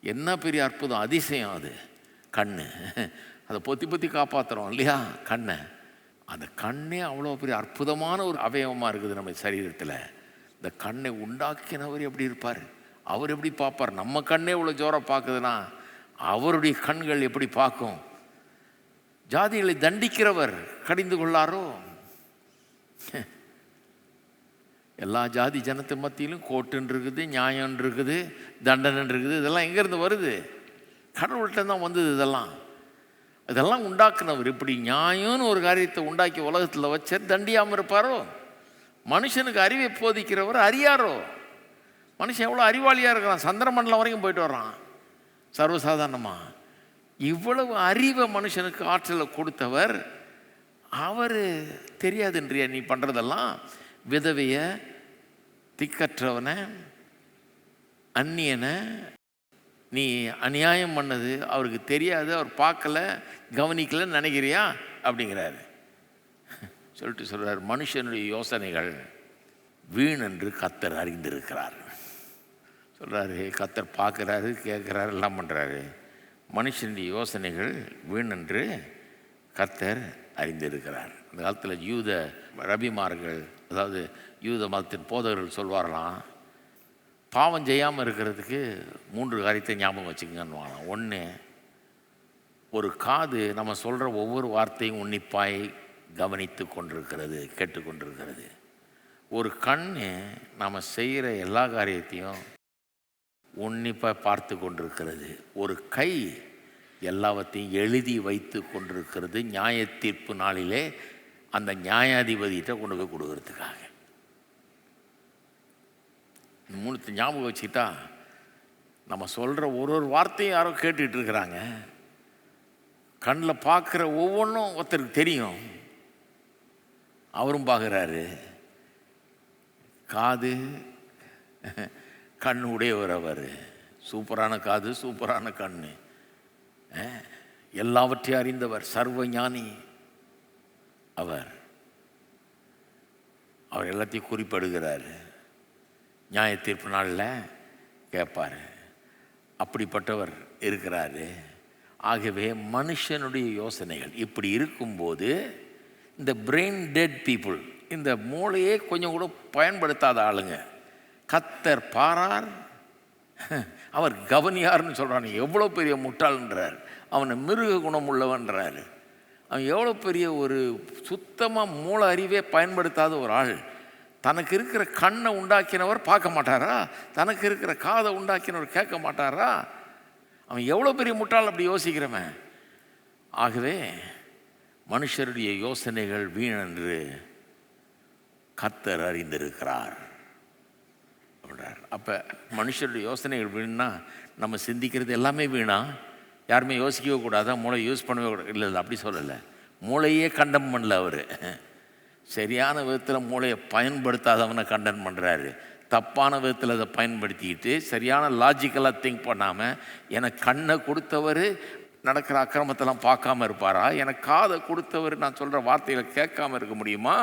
என்ன பெரிய அற்புதம், அதிசயம் அது கண். அதை பொத்தி பொத்தி காப்பாற்றுறோம் இல்லையா கண்ணை. அந்த கண்ணே அவ்வளோ பெரிய அற்புதமான ஒரு அவயவமாக இருக்குது நம்ம சரீரத்தில். இந்த கண்ணை உண்டாக்கினவர் எப்படி இருப்பார், அவர் எப்படி பார்ப்பார்? நம்ம கண்ணே இவ்வளோ ஜோராக பார்க்குதுன்னா அவருடைய கண்கள் எப்படி பார்க்கும்? ஜாதிகளை தண்டிக்கிறவர் கடிந்து கொள்ளாரோ. எல்லா ஜாதி ஜனத்து மத்தியிலும் கோட்டுன்னு இருக்குது, நியாயம் இருக்குது, தண்டனை இருக்குது. இதெல்லாம் எங்கேருந்து வருது? கடவுள்கிட்ட தான் வந்தது. இதெல்லாம் உண்டாக்குனவர் இப்படி நியாயம்னு ஒரு காரியத்தை உண்டாக்கி உலகத்தில் வச்ச தண்டியாமல் இருப்பாரோ? மனுஷனுக்கு அறிவை போதிக்கிறவர் அறியாரோ? மனுஷன் எவ்வளோ அறிவாளியாக இருக்கிறான், சந்திரமண்டலம் வரைக்கும் போயிட்டு வர்றான் சர்வசாதாரணமாக. இவ்வளவு அறிவை மனுஷனுக்கு ஆற்றலை கொடுத்தவர் அவர் தெரியாதுன்றியா நீ பண்ணுறதெல்லாம்? விதவைய, திக்கற்றவனை, அந்நியனை நீ அநியாயம் பண்ணது அவருக்கு தெரியாது, அவர் பார்க்கல கவனிக்கலன்னு நினைக்கிறியா அப்படிங்கிறாரு. சொல்லிட்டு சொல்கிறார், மனுஷனுடைய யோசனைகள் வீண் என்று கர்த்தர் அறிந்திருக்கிறார். சொல்கிறாரு, கர்த்தர் பார்க்குறாரு, கேட்குறாரு, எல்லாம் பண்ணுறாரு. மனுஷனுடைய யோசனைகள் வீண் என்று கர்த்தர் அறிந்திருக்கிறார். அந்த காலத்தில் யூத ரபிமார்கள், அதாவது யூத மதத்தின் போதகர்கள் சொல்வார்களாம், பாவம் செய்யாமல் இருக்கிறதுக்கு 3 காரியத்தை ஞாபகம் வச்சுக்கங்கன்னு. 1, ஒரு காது நம்ம சொல்கிற ஒவ்வொரு வார்த்தையும் உன்னிப்பாய் கவனித்து கொண்டிருக்கிறது, கேட்டுக்கொண்டிருக்கிறது. ஒரு கண் நாம் செய்கிற எல்லா காரியத்தையும் உன்னிப்பாக பார்த்து கொண்டிருக்கிறது. ஒரு கை எல்லாவற்றையும் எழுதி வைத்து கொண்டிருக்கிறது, நியாய தீர்ப்பு நாளிலே அந்த நியாயாதிபதிகிட்ட கொண்டு போய் கொடுக்கறதுக்காக. 3 ஞாபகம் வச்சுக்கிட்டா நம்ம சொல்கிற ஒரு வார்த்தையும் யாரோ கேட்டுட்டு இருக்கிறாங்க. கண்ணில் பார்க்குற ஒவ்வொன்றும் ஒருத்தருக்கு தெரியும், அவரும் பார்க்குறாரு. காது கண் உடையவர் அவர். சூப்பரான காது, சூப்பரான கண், எல்லாவற்றையும் அறிந்தவர், சர்வ ஞானி அவர். அவர் எல்லாத்தையும் குறிப்பிடுகிறார். நியாய தீர்ப்பு நாளில் கேட்பார். அப்படிப்பட்டவர் இருக்கிறாரு. ஆகவே மனுஷனுடைய யோசனைகள் இப்படி இருக்கும்போது இந்த பிரெயின் டெட் பீப்புள், இந்த மூளையே கொஞ்சம் கூட பயன்படுத்தாத ஆளுங்க, கர்த்தர் பாரார், அவர் கவனியார்னு சொல்கிறான். எவ்வளோ பெரிய முட்டாள்ன்றார். அவனை மிருக குணம் உள்ளவன்றார். அவன் எவ்வளோ பெரிய ஒரு சுத்தமாக மூளை அறிவே பயன்படுத்தாத ஒரு ஆள். தனக்கு இருக்கிற கண்ணை உண்டாக்கினவர் பார்க்க மாட்டாரா? தனக்கு இருக்கிற காதை உண்டாக்கினவர் கேட்க மாட்டாரா? அவன் எவ்வளோ பெரிய முட்டாள் அப்படி யோசிக்கிறவன். ஆகவே மனுஷருடைய யோசனைகள் வீணென்று கர்த்தர் அறிந்திருக்கிறார் அப்படின்றார். அப்போ மனுஷருடைய யோசனைகள் வீணா நம்ம சிந்திக்கிறது எல்லாமே வீணா? யாருமே யோசிக்கவே கூடாதா? மூளை யூஸ் பண்ணவே கூடாது? இல்லை இல்லை, அப்படி சொல்லலை. மூளையே கண்டம் பண்ணல அவர். சரியான விதத்தில் மூளையை பயன்படுத்தாதவனை கண்டன் பண்ணுறாரு. தப்பான விதத்தில் அதை பயன்படுத்திக்கிட்டு சரியான லாஜிக்கலாக திங்க் பண்ணாமல், எனக்கு கண்ணை கொடுத்தவர் நடக்கிற அக்கிரமத்தெல்லாம் பார்க்காம இருப்பாரா? எனக்கு காதை கொடுத்தவர் நான் சொல்கிற வார்த்தைகளை கேட்காம இருக்க முடியுமா?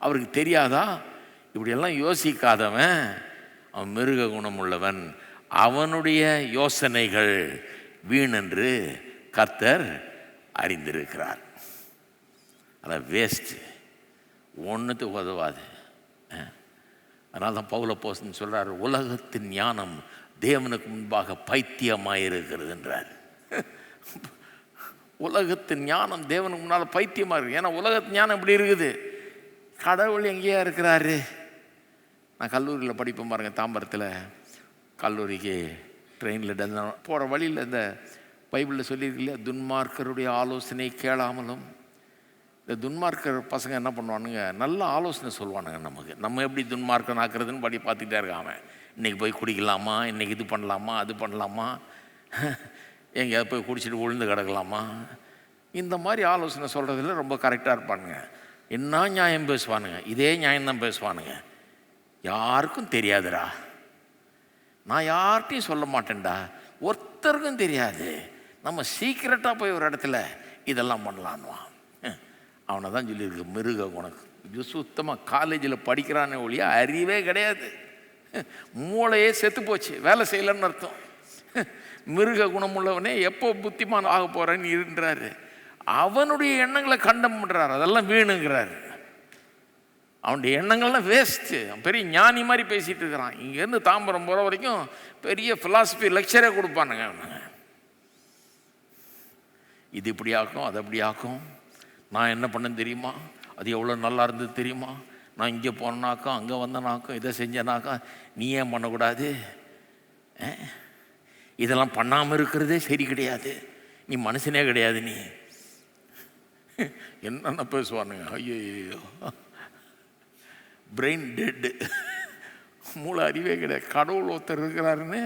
அவருக்கு தெரியாதா? இப்படியெல்லாம் யோசிக்காதவன் அவன் மிருக குணம் உள்ளவன். அவனுடைய யோசனைகள் வீணென்று கர்த்தர் அறிந்திருக்கிறார். அதான் வேஸ்ட்டு, ஒன்றுத்துக்கு உதவாது. அதனால தான் பவுல போஸ்தலன் சொல்கிறார், உலகத்தின் ஞானம் தேவனுக்கு முன்பாக பைத்தியமாயிருக்கிறதுன்றார். உலகத்தின் ஞானம் தேவனுக்கு முன்னால் பைத்தியமாக இருக்குது. ஏன்னா உலகத்து ஞானம் இப்படி இருக்குது. கடவுள் எங்கேயா இருக்கிறாரு? நான் கல்லூரியில் படிப்பேன் பாருங்க, தாம்பரத்தில் கல்லூரிக்கு ட்ரெயினில் போகிற வழியில் இந்த பைபிளில் சொல்லியிருக்கு இல்லையா, துன்மார்க்கருடைய ஆலோசனை கேளாமலும். இந்த துன்மார்க்கர் பசங்க என்ன பண்ணுவானுங்க, நல்ல ஆலோசனை சொல்லுவானுங்க நமக்கு. நம்ம எப்படி துன்மார்க்கன் ஆக்குறதுன்னு படி பார்த்துக்கிட்டே இருக்காம, இன்றைக்கி போய் குடிக்கலாமா, இன்றைக்கி இது பண்ணலாமா, அது பண்ணலாமா, எங்கேயாவது போய் குடிச்சிட்டு விழுந்து கிடக்கலாமா, இந்த மாதிரி ஆலோசனை சொல்கிறதுல ரொம்ப கரெக்டாக இருப்பானுங்க. என்ன நியாயம் பேசுவானுங்க, இதே நியாயம்தான் பேசுவானுங்க. யாருக்கும் தெரியாதுடா, நான் யார்கிட்டையும் சொல்ல மாட்டேன்டா, ஒருத்தருக்கும் தெரியாது, நம்ம சீக்கிரட்டாக போய் ஒரு இடத்துல இதெல்லாம் பண்ணலான்வான். அவனை தான் சொல்லியிருக்கு மிருக குணம். இது சுத்தமாக காலேஜில் படிக்கிறானே ஒழிய அறிவே கிடையாது. மூளையே செத்து போச்சு, வேலை செய்யலைன்னு அர்த்தம். மிருக குணம் உள்ளவனே எப்போ புத்திமான் ஆக போகிறேன்னு இருன்றாரு. அவனுடைய எண்ணங்களை கண்டம் பண்ணுறாரு, அதெல்லாம் வீணுங்கிறாரு. அவனுடைய எண்ணங்கள்லாம் வேஸ்ட்டு. பெரிய ஞானி மாதிரி பேசிகிட்டு இருக்கிறான். இங்கேருந்து தாம்பரம் போகிற வரைக்கும் பெரிய ஃபிலாசபி லெக்சரே கொடுப்பானுங்க அவனுங்க. இது இப்படி ஆக்கும், அது அப்படி ஆக்கும், நான் என்ன பண்ணேன்னு தெரியுமா, அது எவ்வளோ நல்லா இருந்தது தெரியுமா, நான் இங்கே போனேனாக்கும் அங்கே வந்தேனாக்கும் இதை செஞ்சேனாக்கா, நீ ஏன் பண்ணக்கூடாது, இதெல்லாம் பண்ணாமல் இருக்கிறதே சரி கிடையாது, நீ மனுஷனே கிடையாது, நீ என்னென்ன பேசுவானுங்க. ஐயோ, பிரெயின் டெட்டு, மூளை அறிவே கிடையாது. கடவுள் ஒருத்தர் இருக்கிறாருன்னு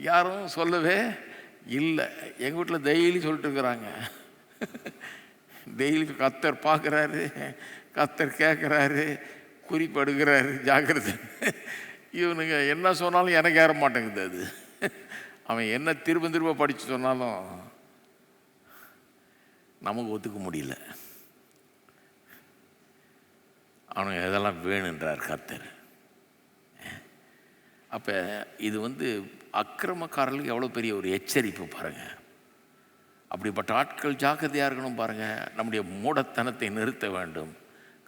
யாரும் சொல்லவே இல்லை. எங்கள் வீட்டில் டெய்லி சொல்லிட்டு இருக்கிறாங்க, டெய்லி கர்த்தர் பார்க்குறாரு, கர்த்தர் கேட்குறாரு, குறிப்படுகிறாரு, ஜாக்கிரதை. இவனுங்க என்ன சொன்னாலும் எனக்கு ஏற மாட்டேங்குது. அது அவன் என்ன திரும்ப திரும்ப படித்து சொன்னாலும் நமக்கு ஒத்துக்க முடியல. அவனுங்க இதெல்லாம் வேணுன்றார் கர்த்தர். அப்போ இது அக்கிரமக்காரர்களுக்கு எவ்வளோ பெரிய ஒரு எச்சரிப்பு பாருங்கள். அப்படிப்பட்ட ஆட்கள் ஜாக்கிரதையாக இருக்கணும் பாருங்கள். நம்முடைய மூடத்தனத்தை நிறுத்த வேண்டும்,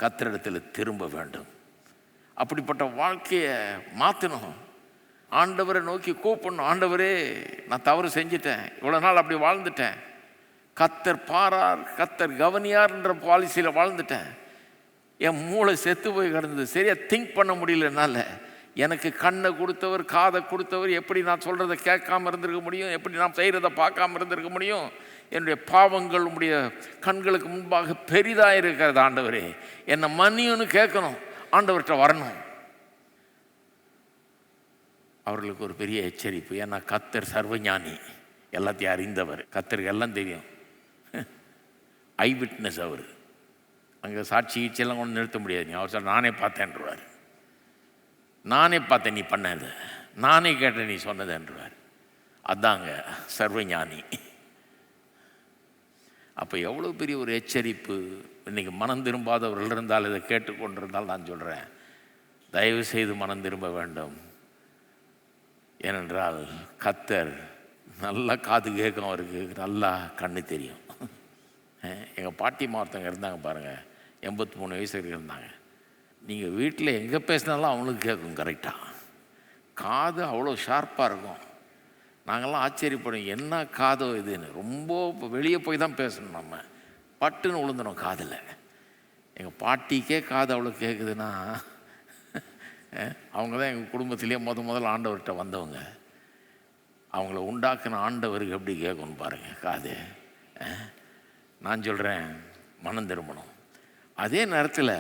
கர்த்தரிடத்தில் திரும்ப வேண்டும். அப்படிப்பட்ட வாழ்க்கையை மாற்றணும். ஆண்டவரை நோக்கி கூப்பிடணும். ஆண்டவரே, நான் தவறு செஞ்சிட்டேன், இவ்வளோ நாள் அப்படி வாழ்ந்துட்டேன், கர்த்தர் பாரார், கர்த்தர் கவனியார்ன்ற பாலிசியில் வாழ்ந்துட்டேன், என் மூளை செத்து போய் கிடந்தது, சரியாக திங்க் பண்ண முடியல என்னால். எனக்கு கண்ணை கொடுத்தவர், காதை கொடுத்தவர், எப்படி நான் சொல்கிறத கேட்காம இருந்திருக்க முடியும், எப்படி நான் செய்கிறத பார்க்காம இருந்திருக்க முடியும். என்னுடைய பாவங்கள் உடைய கண்களுக்கு முன்பாக பெரிதாக இருக்கிறது. ஆண்டவரே, என்னை மன்னியுன்னு கேட்கணும், ஆண்டவர்கிட்ட வரணும். அவர்களுக்கு ஒரு பெரிய எச்சரிப்பு. ஏன்னா கர்த்தர் சர்வஞானி, எல்லாத்தையும் அறிந்தவர், கர்த்தருக்கு எல்லாம் தெரியும். ஐ விட்னஸ் அவர். அங்கே சாட்சி ஈச்செல்லாம் கொண்டு நிறுத்த முடியாது. நீ அவர் சொல்ல, நானே பார்த்தேன்ருவார், நானே பார்த்தேன் நீ பண்ணது, நானே கேட்டேன் நீ சொன்னதுன்றார். அதாங்க சர்வஞானி. அப்போ எவ்வளோ பெரிய ஒரு எச்சரிப்பு இன்றைக்கி மனம் திரும்பாதவர்கள் இருந்தால் இதை கேட்டுக்கொண்டிருந்தால் நான் சொல்கிறேன், தயவு செய்து மனம் திரும்ப வேண்டும். ஏனென்றால் கர்த்தர் நல்லா காது கேட்கும், அவருக்கு நல்லா கண்ணு தெரியும். எங்கள் பாட்டிமா ஒருத்தவங்க இருந்தாங்க பாருங்கள், 83 வயசு வரைக்கும் இருந்தாங்க. நீங்கள் வீட்டில் எங்கே பேசினாலும் அவங்களுக்கு கேட்கும் கரெக்டாக. காது அவ்வளோ ஷார்ப்பாக இருக்கும். நாங்கள்லாம் ஆச்சரியப்படும், என்ன காதோ இதுன்னு. ரொம்ப இப்போ வெளியே போய் தான் பேசணும், நம்ம பட்டுன்னு விழுந்துடும் காதில். எங்கள் பாட்டிக்கே காது அவ்வளோ கேட்குதுன்னா, அவங்க தான் எங்கள் குடும்பத்திலே முதல்ல ஆண்டவர்கிட்ட வந்தவங்க. அவங்கள உண்டாக்குன ஆண்டவருக்கு எப்படி கேட்கணும் பாருங்கள் காது. நான் சொல்கிறேன், மனம் திரும்பணும். அதே நேரத்தில்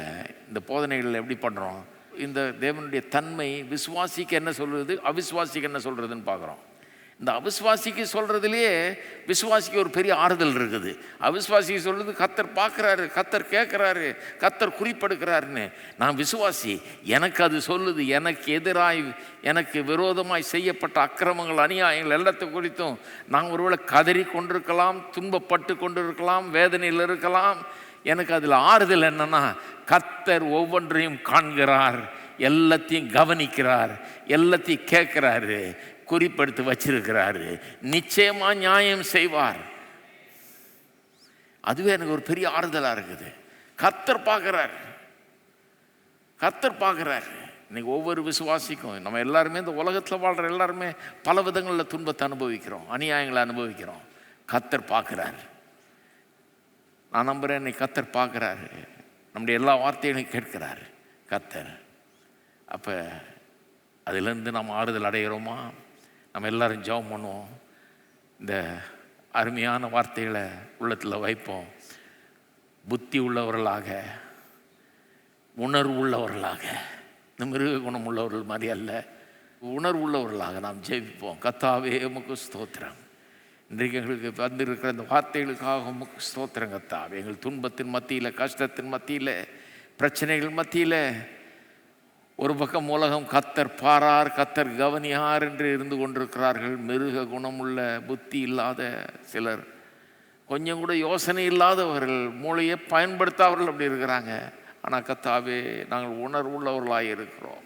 இந்த போதனைகள் எப்படி பண்ணுறோம், இந்த தேவனுடைய தன்மை விசுவாசிக்கு என்ன சொல்கிறது, அவிசுவாசிக்கு என்ன சொல்கிறதுன்னு பார்க்குறோம். இந்த அவிசுவாசிக்கு சொல்கிறதுலையே விசுவாசிக்கு ஒரு பெரிய ஆறுதல் இருக்குது. அவிசுவாசிக்கு சொல்கிறது கர்த்தர் பார்க்குறாரு, கர்த்தர் கேட்குறாரு, கர்த்தர் குறிப்பெடுக்கிறாருன்னு. நான் விசுவாசி, எனக்கு அது சொல்லுது. எனக்கு எதிராய், எனக்கு விரோதமாய் செய்யப்பட்ட அக்கிரமங்கள், அநியாயங்கள் எல்லாத்தை குறித்தும் நான் ஒருவேளை கதறி கொண்டிருக்கலாம், துன்பப்பட்டு கொண்டிருக்கலாம், வேதனையில் இருக்கலாம். எனக்கு அதில் ஆறுதல் என்னன்னா, கர்த்தர் ஒவ்வொன்றையும் காண்கிறார், எல்லாத்தையும் கவனிக்கிறார், எல்லாத்தையும் கேட்குறாரு, குறிப்பெடுத்து வச்சிருக்கிறாரு, நிச்சயமாக நியாயம் செய்வார். அதுவே எனக்கு ஒரு பெரிய ஆறுதலாக இருக்குது. கர்த்தர் பார்க்குறாரு, கர்த்தர் பார்க்குறாரு. இன்னைக்கு ஒவ்வொரு விசுவாசிக்கும், நம்ம எல்லாருமே இந்த உலகத்தில் வாழ்கிற எல்லாருமே பல விதங்களில் துன்பத்தை அனுபவிக்கிறோம், அநியாயங்களை அனுபவிக்கிறோம். கர்த்தர் பார்க்குறாரு. நான் நம்புகிறேன், இன்னைக்கு கர்த்தர் பார்க்குறாரு, நம்முடைய எல்லா வார்த்தைகளையும் கேட்கிறாரு கர்த்தர். அப்போ அதிலேருந்து நம்ம ஆறுதல் அடைகிறோமா? நம்ம எல்லோரும் ஜெபம் பண்ணுவோம், இந்த அருமையான வார்த்தைகளை உள்ளத்தில் வைப்போம். புத்தி உள்ளவர்களாக, உணர்வு உள்ளவர்களாக, இந்த மிருக குணம் உள்ளவர்கள் மாதிரி அல்ல, உணர்வு உள்ளவர்களாக நாம் ஜெபிப்போம். கர்த்தாவே உமக்கு ஸ்தோத்திரம். இன்றைக்கு எங்களுக்கு வந்திருக்கிற இந்த வார்த்தைகளுக்காக உமக்கு ஸ்தோத்திரம் கர்த்தாவே. எங்கள் துன்பத்தின் மத்தியில், கஷ்டத்தின் மத்தியில், பிரச்சனைகள் மத்தியில் ஒரு பக்கம் உலகம் கர்த்தர் பாரார், கர்த்தர் கவனியார் என்று இருந்து கொண்டிருக்கிறார்கள். மிருக குணமுள்ள, புத்தி இல்லாத சிலர், கொஞ்சம் கூட யோசனை இல்லாதவர்கள், மூளையை பயன்படுத்தாதவர்கள் அப்படி இருக்கிறாங்க. ஆனால் கர்த்தாவே, நாங்கள் உணர்வுள்ளவர்களாக இருக்கிறோம்.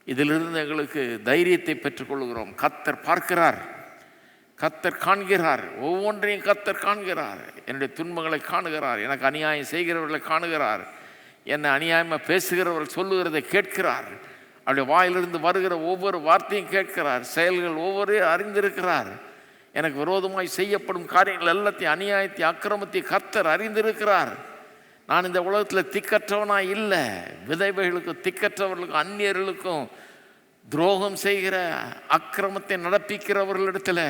இதிலிருந்து எங்களுக்கு தைரியத்தை பெற்றுக்கொள்கிறோம். கர்த்தர் பார்க்கிறார், கர்த்தர் காண்கிறார், ஒவ்வொன்றையும் கர்த்தர் காண்கிறார். என்னுடைய துன்பங்களை காணுகிறார், எனக்கு அநியாயம் செய்கிறவர்களை காணுகிறார், என்னை அநியாயமாக பேசுகிறவர்கள் சொல்லுகிறதை கேட்கிறார், அவருடைய வாயிலிருந்து வருகிற ஒவ்வொரு வார்த்தையும் கேட்கிறார், செயல்கள் ஒவ்வொரு அறிந்திருக்கிறார். எனக்கு விரோதமாய் செய்யப்படும் காரியங்கள் எல்லாத்தையும், அநியாயத்தை, அக்கிரமத்தை கர்த்தர் அறிந்திருக்கிறார். நான் இந்த உலகத்தில் திக்கற்றவனாக இல்லை. விதைவைகளுக்கும், திக்கற்றவர்களுக்கும், அந்நியர்களுக்கும் துரோகம் செய்கிற, அக்கிரமத்தை நடப்பிக்கிறவர்களிடத்தில்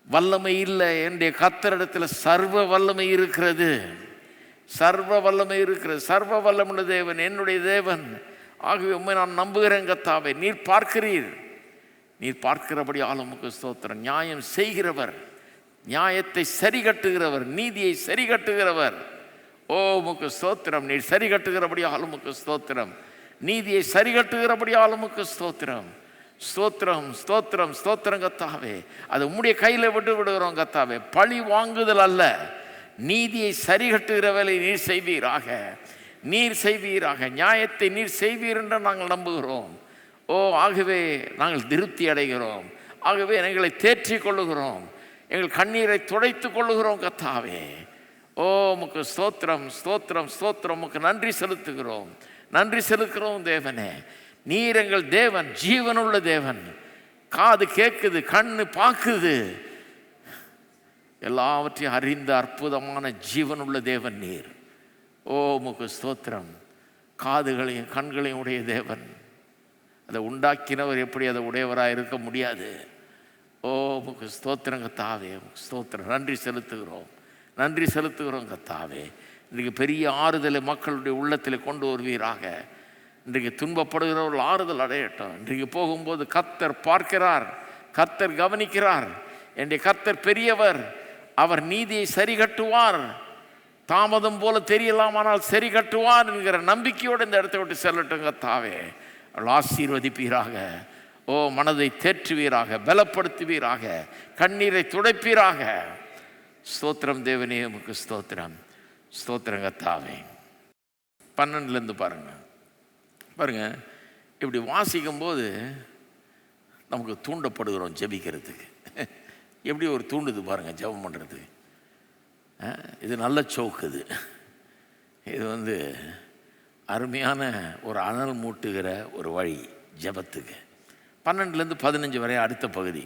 வல்லமை இல்லை. என்னுடைய கர்த்தரிடத்தில் சர்வ வல்லமை இருக்கிறது, சர்வ வல்லமை இருக்கிறது. சர்வ வல்லமுள்ள தேவன் என்னுடைய தேவன். ஆகவே உண்மை நான் நம்புகிறேன் கர்த்தாவே. நீர் பார்க்கிறீர், நீர் பார்க்கிறபடி ஆளுமுக்கு ஸ்தோத்திரம். நியாயம் செய்கிறவர், நியாயத்தை சரி கட்டுகிறவர், நீதியை சரி கட்டுகிறவர். ஓ உமக்கு ஸ்தோத்திரம். நீர் சரி கட்டுகிறபடி ஆளுமுக்கு ஸ்தோத்திரம். நீதியை சரி கட்டுகிறபடி ஆளுமுக்கு ஸ்தோத்திரம். ஸ்தோத்திரம், ஸ்தோத்திரம், ஸ்தோத்திரம் கர்த்தாவே. அது உம்முடைய கையில் விட்டு விடுகிறோம் கர்த்தாவே. பழி வாங்குதல் அல்ல, நீதியை சரி கட்டுகிற வேலை நீர் செய்வீராக, நீர் செய்வீராக. நியாயத்தை நீர் செய்வீர் என்று நாங்கள் நம்புகிறோம். ஓ ஆகவே நாங்கள் திருப்தி அடைகிறோம். ஆகவே எங்களை தேற்றிக் கொள்ளுகிறோம், எங்கள் கண்ணீரை துடைத்து கொள்ளுகிறோம் கர்த்தாவே. ஓ உமக்கு ஸ்தோத்திரம், ஸ்தோத்திரம், ஸ்தோத்திரம். உமக்கு நன்றி செலுத்துகிறோம், நன்றி செலுத்துகிறோம் தேவனே. நீர் எங்கள் தேவன், ஜீவனுள்ள தேவன். காது கேட்குது, கண்ணு பார்க்குது, எல்லாவற்றையும் அறிந்த அற்புதமான ஜீவனுள்ள தேவன் நீர். ஓ உமக்கு ஸ்தோத்திரம். காதுகளையும் கண்களையும் உடைய தேவன். அதை உண்டாக்கினவர் எப்படி அதை உடையவராக இருக்க முடியாது. ஓ உமக்கு ஸ்தோத்திரம் கர்த்தாவே, ஸ்தோத்திரம். நன்றி செலுத்துகிறோம், நன்றி செலுத்துகிறோம் கர்த்தாவே. இன்றைக்கு பெரிய ஆறுதலை மக்களுடைய உள்ளத்தில் கொண்டு வருவீராக. இன்றைக்கு துன்பப்படுகிறவர்கள் ஆறுதல் அடையட்டும். இன்றைக்கு போகும்போது கர்த்தர் பார்க்கிறார், கர்த்தர் கவனிக்கிறார். என்னுடைய கர்த்தர் பெரியவர், அவர் நீதியை சரி கட்டுவார். தாமதம் போல தெரியலாம், ஆனால் சரி கட்டுவார் என்கிற நம்பிக்கையோடு இந்த இடத்தை விட்டு செல்லட்டும் கர்த்தாவே. அவள் ஆசீர்வதிப்பீராக. ஓ மனதை தேற்றுவீராக, பலப்படுத்துவீராக, கண்ணீரை துடைப்பீராக. ஸ்தோத்திரம் தேவனே, உமக்கு ஸ்தோத்திரம். ஸ்தோத்திரம் கர்த்தாவே. 12லேருந்து பாருங்க. இப்படி வாசிக்கும்போது நமக்கு தூண்டப்படுகிறோம் ஜெபிக்கிறதுக்கு. எப்படி ஒரு தூண்டுது பாருங்கள் ஜெபம் பண்ணுறதுக்கு. இது நல்ல சோக்கு. இது அருமையான ஒரு அனல் மூட்டுகிற ஒரு வழி ஜெபத்துக்கு. 12லேருந்து 15 வரை அடுத்த பகுதி.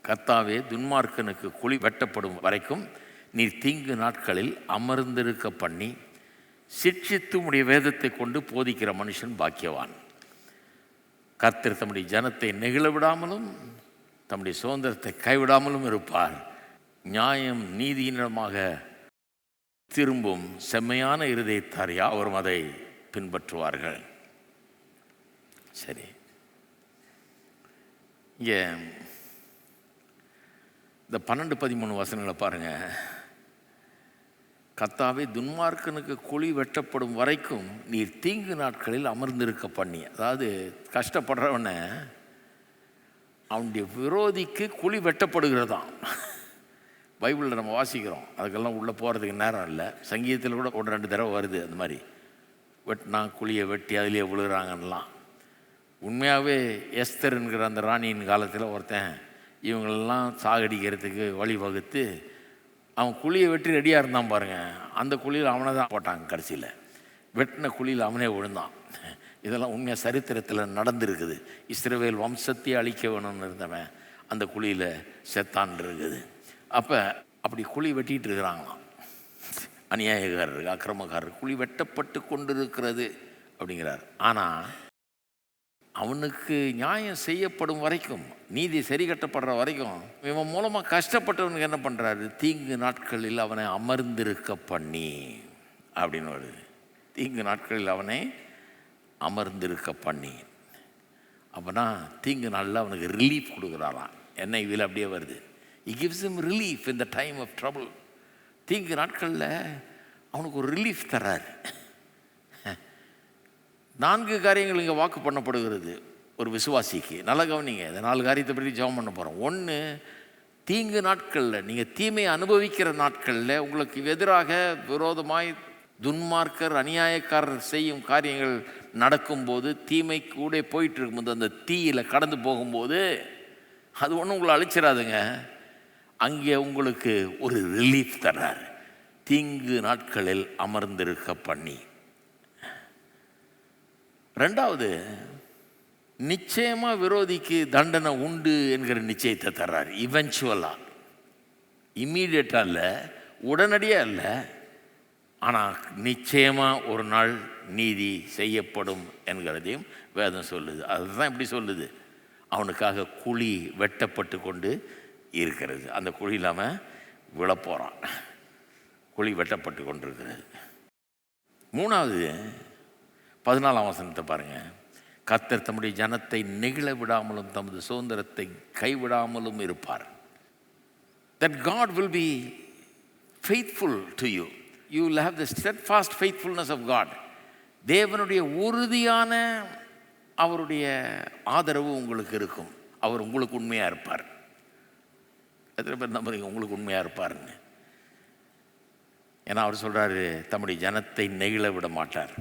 கர்த்தாவே, துன்மார்க்கனுக்கு குழி வெட்டப்படும் வரைக்கும் நீர் தீங்கு நாட்களில் அமர்ந்திருக்க பண்ணி சிட்சித்து உம்முடைய வேதத்தை கொண்டு போதிக்கிற மனுஷன் பாக்கியவான். கர்த்தர் தம்முடைய ஜனத்தை நெகிழ விடாமலும் தம்முடைய சுதந்திரத்தை கைவிடாமலும் இருப்பார். நியாயம் நீதியினமாக திரும்பும் செம்மையான இருதயத்தார் யாவரும் அதை பின்பற்றுவார்கள். சரி, இங்கே இந்த 12-13 வசனங்களை பாருங்கள். கர்த்தாவே, துன்மார்க்கனுக்கு குழி வெட்டப்படும் வரைக்கும் நீர் தீங்கு நாட்களில் அமர்ந்திருக்க பண்ணி. அதாவது கஷ்டப்படுறவனை அவனுடைய விரோதிக்கு குழி வெட்டப்படுகிறதாம். பைபிளில் நம்ம வாசிக்கிறோம். அதுக்கெல்லாம் உள்ளே போகிறதுக்கு நேரம் இல்லை. சங்கீதத்தில் கூட 1-2 தடவை வருது அந்த மாதிரி. வெட்டினா குழியை வெட்டி அதிலே விழுகிறாங்கன்னெலாம். உண்மையாகவே எஸ்தருங்கிற அந்த ராணியின் காலத்தில் ஒருத்தன் இவங்களெல்லாம் சாகடிக்கிறதுக்கு வழிவகுத்து அவன் குழியை வெட்டி ரெடியாக இருந்தான் பாருங்கள். அந்த குழியில் அவனை தான் போட்டாங்க. கடைசியில் வெட்டின குழியில் அவனே விழுந்தான். இதெல்லாம் உண்மையாக சரித்திரத்தில் நடந்திருக்குது. இஸ்ரவேல் வம்சத்தை அழிக்க வேணும்னு இருந்தவன் அந்த குழியில் செத்தான் இருக்குது. அப்படி குழி வெட்டிகிட்டு இருக்கிறாங்களாம் அநியாயக்காரருக்கு, அக்கிரமக்காரருக்கு. குழி வெட்டப்பட்டு கொண்டிருக்கிறது அப்படிங்கிறார். ஆனால் அவனுக்கு நியாயம் செய்யப்படும் வரைக்கும், நீதி சரி கட்டப்படுற வரைக்கும் இவன் மூலமாக கஷ்டப்பட்டவனுக்கு என்ன பண்ணுறாரு? தீங்கு நாட்களில் அவனை அமர்ந்திருக்க பண்ணி அப்படின்னு வருது. தீங்கு நாட்களில் அவனை அமர்ந்திருக்க பண்ணி. அப்போனா தீங்கு நாளில் அவனுக்கு ரிலீஃப் கொடுக்குறாராம். என்ன இதில் அப்படியே வருது. He gives him relief in the time of trouble. தீங்கு நாட்களில் அவனுக்கு ஒரு ரிலீஃப் தர்றாரு. 4 காரியங்கள் இங்கே வாக்கு பண்ணப்படுகிறது ஒரு விசுவாசிக்கு. நல்ல கவனிங்க. இந்த 4 காரியத்தை பற்றி ஜெபம் பண்ண போகிறோம். 1, தீங்கு நாட்களில், நீங்கள் தீமையை அனுபவிக்கிற நாட்களில் உங்களுக்கு எதிராக விரோதமாய் துன்மார்க்கர் அநியாயக்காரர் செய்யும் காரியங்கள் நடக்கும்போது, தீமை கூட போயிட்டு இருக்கும்போது, அந்த தீயில் கடந்து போகும்போது அது ஒன்றும் உங்களை அழிச்சிடாதுங்க. அங்கே உங்களுக்கு ஒரு ரிலீஃப் தர்றார். தீங்கு நாட்களில் அமர்ந்திருக்க பண்ணி. 2வது, நிச்சயமாக விரோதிக்கு தண்டனை உண்டு என்கிற நிச்சயத்தை தர்றார். இவென்ச்சுவலாக, இம்மீடியட்டாக இல்லை, உடனடியாக இல்லை, ஆனால் நிச்சயமாக ஒரு நாள் நீதி செய்யப்படும் என்கிறதையும் வேதம் சொல்லுது. அதுதான் இப்படி சொல்லுது. அவனுக்காக குழி வெட்டப்பட்டு கொண்டு இருக்கிறது. அந்த குழியில் அவன் விழப்போகிறான். குழி வெட்டப்பட்டு கொண்டிருக்கிறது. 3வது, 14ஆம் வசனத்தை பாருங்கள். கர்த்தர் தம்முடைய ஜனத்தை நெகிழ விடாமலும் தமது சுதந்திரத்தை கைவிடாமலும் இருப்பார். That God will be faithful to you. You will have the steadfast faithfulness of God. தேவனுடைய உறுதியான அவருடைய ஆதரவு உங்களுக்கு இருக்கும். அவர் உங்களுக்கு உண்மையாக இருப்பார். எத்தனை பேர் நம்புறீங்க உங்களுக்கு உண்மையாக இருப்பார்னு? ஏன்னா அவர் சொல்கிறாரு, தம்முடைய ஜனத்தை நெகிழ விட மாட்டார்,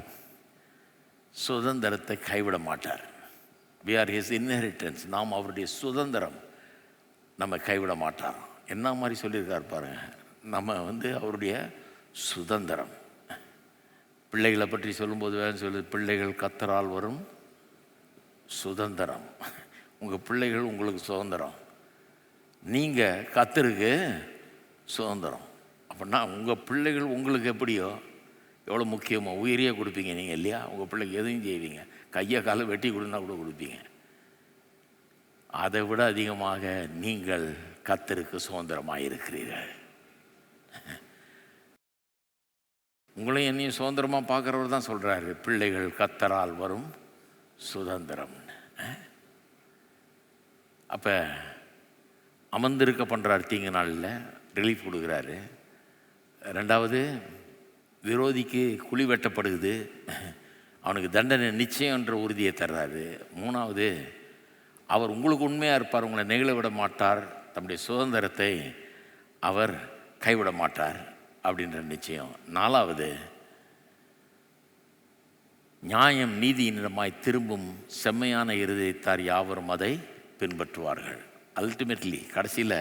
சுதந்திரத்தை கைவிட மாட்டார். We are his inheritance. நாம் அவருடைய சுதந்திரம். நம்ம கைவிட மாட்டார். என்ன மாதிரி சொல்லியிருக்கார் பாருங்க. நம்ம அவருடைய சுதந்திரம். பிள்ளைகளை பற்றி சொல்லும்போது வேறு சொல்லுது, பிள்ளைகள் கர்த்தரால் வரும் சுதந்திரம். உங்கள் பிள்ளைகள் உங்களுக்கு சுதந்திரம், நீங்கள் கர்த்தருக்கு சுதந்திரம். அப்படின்னா உங்கள் பிள்ளைகள் உங்களுக்கு எப்படியோ, எவ்வளோ முக்கியமோ உயிரியே கொடுப்பீங்க நீங்கள் இல்லையா? உங்கள் பிள்ளைக்கு எதையும் செய்வீங்க. கையை காலை வெட்டி கொடுன்னா கூட கொடுப்பீங்க. அதை விட அதிகமாக நீங்கள் கர்த்தருக்கு சுதந்திரமாக இருக்கிறீர்கள். உங்களையும் என்னையும் சுதந்திரமாக பார்க்குறவர் தான் சொல்கிறாரு, பிள்ளைகள் கர்த்தரால் வரும் சுதந்திரம். அப்போ அமர்ந்திருக்க பண்ணுறார். தீங்கு நாளில் ரிலீஃப் கொடுக்குறாரு. 2வது, விரோதிக்கு குழி வெட்டப்படுது, அவனுக்கு தண்டனை நிச்சயம் என்ற உறுதியை தர்றாரு. 3வது, அவர் உங்களுக்கு உண்மையாக இருப்பார், உங்களை நெகிழ விட மாட்டார், தம்முடைய சுதந்திரத்தை அவர் கைவிட மாட்டார். அப்படின்ற நிச்சயம். 4வது, நியாயம் நீதியினமாய் திரும்பும் செம்மையான இருதயத்தார் யாவரும் அதை பின்பற்றுவார்கள். அல்டிமேட்லி கடைசியில்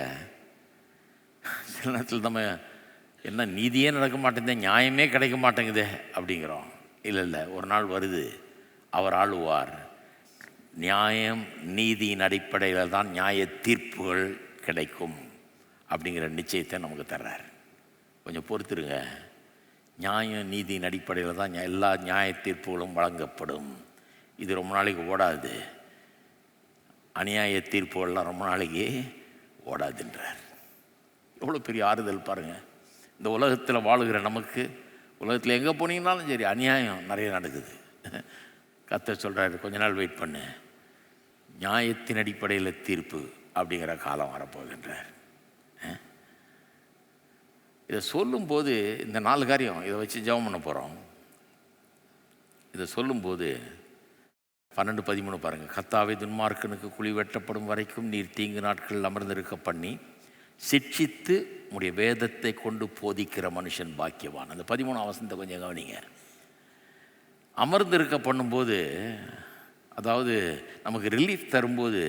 சில நேரத்தில் நம்ம என்ன நீதியே நடக்க மாட்டேங்குதே, நியாயமே கிடைக்க மாட்டேங்குதே அப்படிங்கிறோம். இல்லை, ஒரு நாள் வருது, அவர் ஆளுவார். நியாயம் நீதியின் அடிப்படையில் தான் நியாய தீர்ப்புகள் கிடைக்கும் அப்படிங்கிற நிச்சயத்தை நமக்கு தர்றார். கொஞ்சம் பொறுத்துருங்க. நியாயம் நீதியின் அடிப்படையில் தான் எல்லா நியாய தீர்ப்புகளும் வழங்கப்படும். இது ரொம்ப நாளைக்கு ஓடாது. அநியாய தீர்ப்புகள்லாம் ரொம்ப நாளைக்கு ஓடாதுன்றார். எவ்வளோ பெரிய ஆறுதல் பாருங்கள். இந்த உலகத்தில் வாழுகிற நமக்கு, உலகத்தில் எங்கே போனீங்கன்னாலும் சரி அநியாயம் நிறைய நடக்குது. கர்த்தர் சொல்கிறாரு, கொஞ்ச நாள் வெயிட் பண்ணு, நியாயத்தின் அடிப்படையில் தீர்ப்பு அப்படிங்கிற காலம் வரப்போகின்றார். இதை சொல்லும்போது இந்த 4 காரியம் இதை வச்சு ஜெபம் பண்ண போகிறோம். இதை சொல்லும்போது 12-13 பாருங்கள். கர்த்தாவே, துன்மார்க்கனுக்கு குழி வெட்டப்படும் வரைக்கும் நீர் தீங்கு நாட்கள் அமர்ந்திருக்க பண்ணி சிட்சித்து உடைய வேதத்தை கொண்டு போதிக்கிற மனுஷன் பாக்கியவான். அந்த 13ஆம் வசனத்தை கொஞ்சம் கவனிங்க. அமர்ந்திருக்க பண்ணும்போது, அதாவது நமக்கு ரிலீஃப் தரும்போது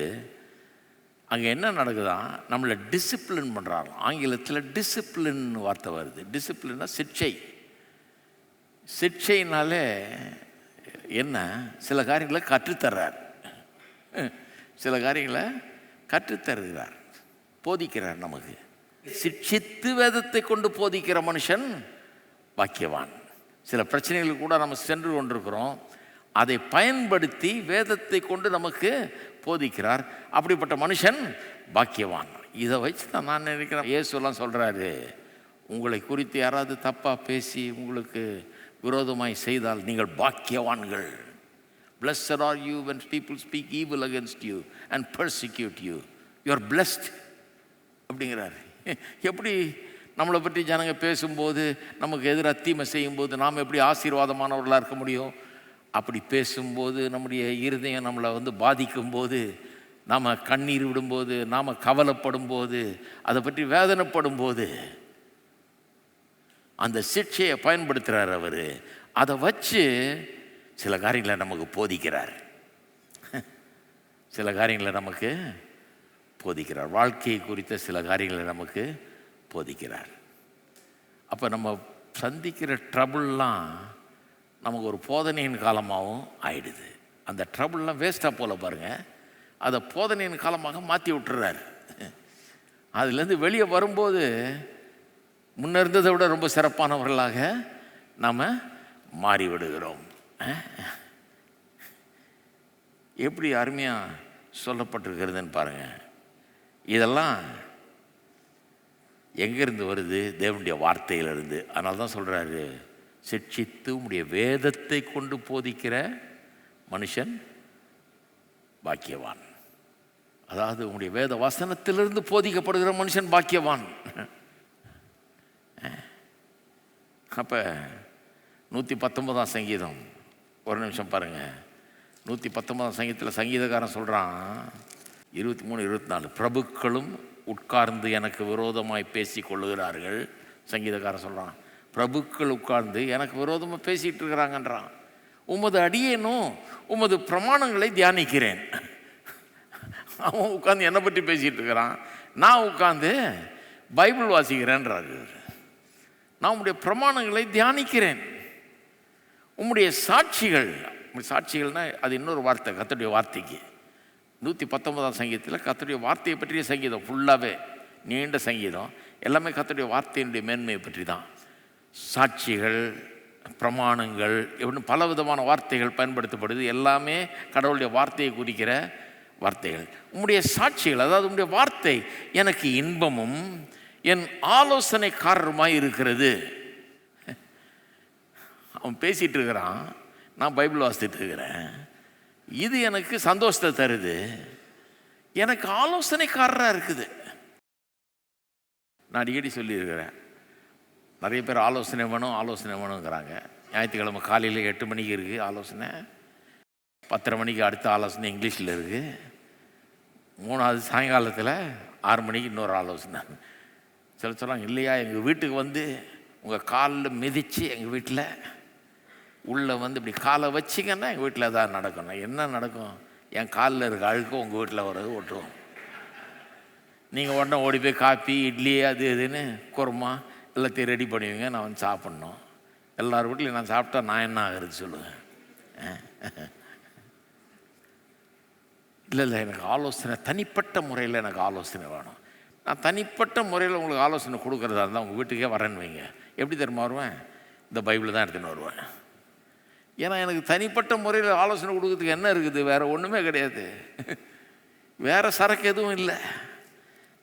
அங்கே என்ன நடக்குதான், நம்மளை டிசிப்ளின் பண்ணுறாங்க. ஆங்கிலத்தில் டிசிப்ளின் வார்த்தை வருது. டிசிப்ளின்னா சிட்சை. சிட்சைனாலே என்ன, சில காரியங்களை கற்றுத்தர்றார், சில காரியங்களை கற்றுத்தருகிறார், போதிக்கிறார். நமக்கு சிட்சித்து வேதத்தை கொண்டு போதிக்கிற மனுஷன் பாக்கியவான். சில பிரச்சனைகள் கூட நம்ம சென்று கொண்டிருக்கிறோம், அதை பயன்படுத்தி வேதத்தை கொண்டு நமக்கு போதிக்கிறார். அப்படிப்பட்ட மனுஷன் பாக்கியவான். இதை வச்சு தான் நான் நினைக்கிறேன், இயேசுலாம் சொல்கிறாரு, உங்களை குறித்து யாராவது தப்பாக பேசி உங்களுக்கு விரோதமாய் செய்தால் நீங்கள் பாக்கியவான்கள். Blessed are you when people speak evil against you and persecute you. You are blessed அப்படிங்கிறாரு. எப்படி நம்மளை பற்றி ஜனங்க பேசும்போது, நமக்கு எதிராக தீமை செய்யும்போது நாம் எப்படி ஆசீர்வாதமானவர்களாக இருக்க முடியும்? அப்படி பேசும்போது, நம்முடைய இருதயம் நம்மளை பாதிக்கும்போது, நாம் கண்ணீர் விடும்போது, நாம் கவலைப்படும் போது, அதை பற்றி வேதனைப்படும் போது அந்த சிட்சையை பயன்படுத்துகிறார் அவர். அதை வச்சு சில காரியங்களை நமக்கு போதிக்கிறார், சில காரியங்களை நமக்கு போதிக்கிறார். வாழ்க்கையை குறித்த சில காரியங்களை நமக்கு போதிக்கிறார். அப்போ நம்ம சந்திக்கிற ட்ரபுள்லாம் நமக்கு ஒரு போதனையின் காலமாகவும் ஆயிடுது. அந்த ட்ரபுள்லாம் வேஸ்ட்டாக போல பாருங்கள், அதை போதனையின் காலமாக மாற்றி விட்டுறாரு. அதுலேருந்து வெளியே வரும்போது முன்ன இருந்ததை விட ரொம்ப சிறப்பானவர்களாக நாம் மாறிவிடுகிறோம். எப்படி அருமையாக சொல்லப்பட்டிருக்கிறதுன்னு பாருங்கள். இதெல்லாம் எங்கேருந்து வருது? தேவனுடைய வார்த்தையிலிருந்து. அதனால தான் சொல்கிறாரு, சிட்சித்து உடைய வேதத்தை கொண்டு போதிக்கிற மனுஷன் பாக்கியவான். அதாவது உங்களுடைய வேத வசனத்திலிருந்து போதிக்கப்படுகிற மனுஷன் பாக்கியவான். அப்போ 119ஆம் சங்கீதம், ஒரு நிமிஷம் பாருங்கள். 119ஆம் சங்கீதத்தில் சங்கீதக்காரன் சொல்கிறான், 23-24, பிரபுக்களும் உட்கார்ந்து எனக்கு விரோதமாய் பேசி கொள்ளுகிறார்கள். சங்கீதக்காரன் சொல்கிறான், பிரபுக்கள் உட்கார்ந்து எனக்கு விரோதமாக பேசிகிட்டு இருக்கிறாங்கன்றான். உமது அடியேனும் உமது பிரமாணங்களை தியானிக்கிறேன். அவன் உட்காந்து என்னை பற்றி பேசிகிட்டு இருக்கிறான், நான் உட்காந்து பைபிள் வாசிக்கிறேன்றாரு. நான் உம்முடைய பிரமாணங்களை தியானிக்கிறேன். உம்முடைய சாட்சிகள், சாட்சிகள்னால் அது இன்னொரு வார்த்தை, கர்த்தருடைய வார்த்தைக்கு. 119ஆம் சங்கீதத்தில் கர்த்தருடைய வார்த்தையை பற்றிய சங்கீதம் ஃபுல்லாகவே, நீண்ட சங்கீதம், எல்லாமே கர்த்தருடைய வார்த்தையினுடைய மேன்மையை பற்றி தான். சாட்சிகள், பிரமாணங்கள், இப்படின்னு பல விதமான வார்த்தைகள் பயன்படுத்தப்படுது. எல்லாமே கடவுளுடைய வார்த்தையை குறிக்கிற வார்த்தைகள். உம்முடைய சாட்சிகள், அதாவது உம்முடைய வார்த்தை எனக்கு இன்பமும் என் ஆலோசனைக்காரருமாய் இருக்கிறது. அவன் பேசிகிட்டு இருக்கிறான், நான் பைபிள் வாசித்துட்டு இருக்கிறேன். இது எனக்கு சந்தோஷத்தை தருது, எனக்கு ஆலோசனைக்காரராக இருக்குது. நான் அடிக்கடி சொல்லியிருக்கிறேன், நிறைய பேர் ஆலோசனை வேணுங்கிறாங்க. ஞாயிற்றுக்கிழமை காலையில் 8 மணிக்கு இருக்குது ஆலோசனை, 10:30 மணிக்கு அடுத்த ஆலோசனை இங்கிலீஷில் இருக்குது, 3வது சாயங்காலத்தில் 6 மணிக்கு இன்னொரு ஆலோசனை. சொல்கிறாங்க, இல்லையா எங்கள் வீட்டுக்கு வந்து உங்கள் காலில் மிதித்து எங்கள் வீட்டில் உள்ளே வந்து இப்படி காலை வச்சிங்கன்னா எங்கள் வீட்டில் தான் நடக்கணும். என்ன நடக்கும்? என் காலில் இருக்க அழுக்கு உங்கள் வீட்டில் வர்றது ஒட்டுவோம். நீங்கள் உடனே ஓடி போய் காப்பி இட்லி அது இதுன்னு குருமா எல்லாத்தையும் ரெடி பண்ணுவீங்க. நான் வந்து சாப்பிட்ணும். எல்லார் வீட்லையும் நான் சாப்பிட்டா நான் என்ன ஆகுறது சொல்லுவேன்? இல்லை எனக்கு ஆலோசனை தனிப்பட்ட முறையில் எனக்கு ஆலோசனை வேணும். நான் தனிப்பட்ட முறையில் உங்களுக்கு ஆலோசனை கொடுக்குறதா இருந்தால் உங்கள் வீட்டுக்கே வரேன்னு வைங்க. எப்படி தெரியுமா வருவேன்? இந்த பைபிள் தான் எடுத்துன்னு வருவேன். ஏன்னா எனக்கு தனிப்பட்ட முறையில் ஆலோசனை கொடுக்கறதுக்கு என்ன இருக்குது? வேறு ஒன்றுமே கிடையாது. வேறு சரக்கு எதுவும் இல்லை.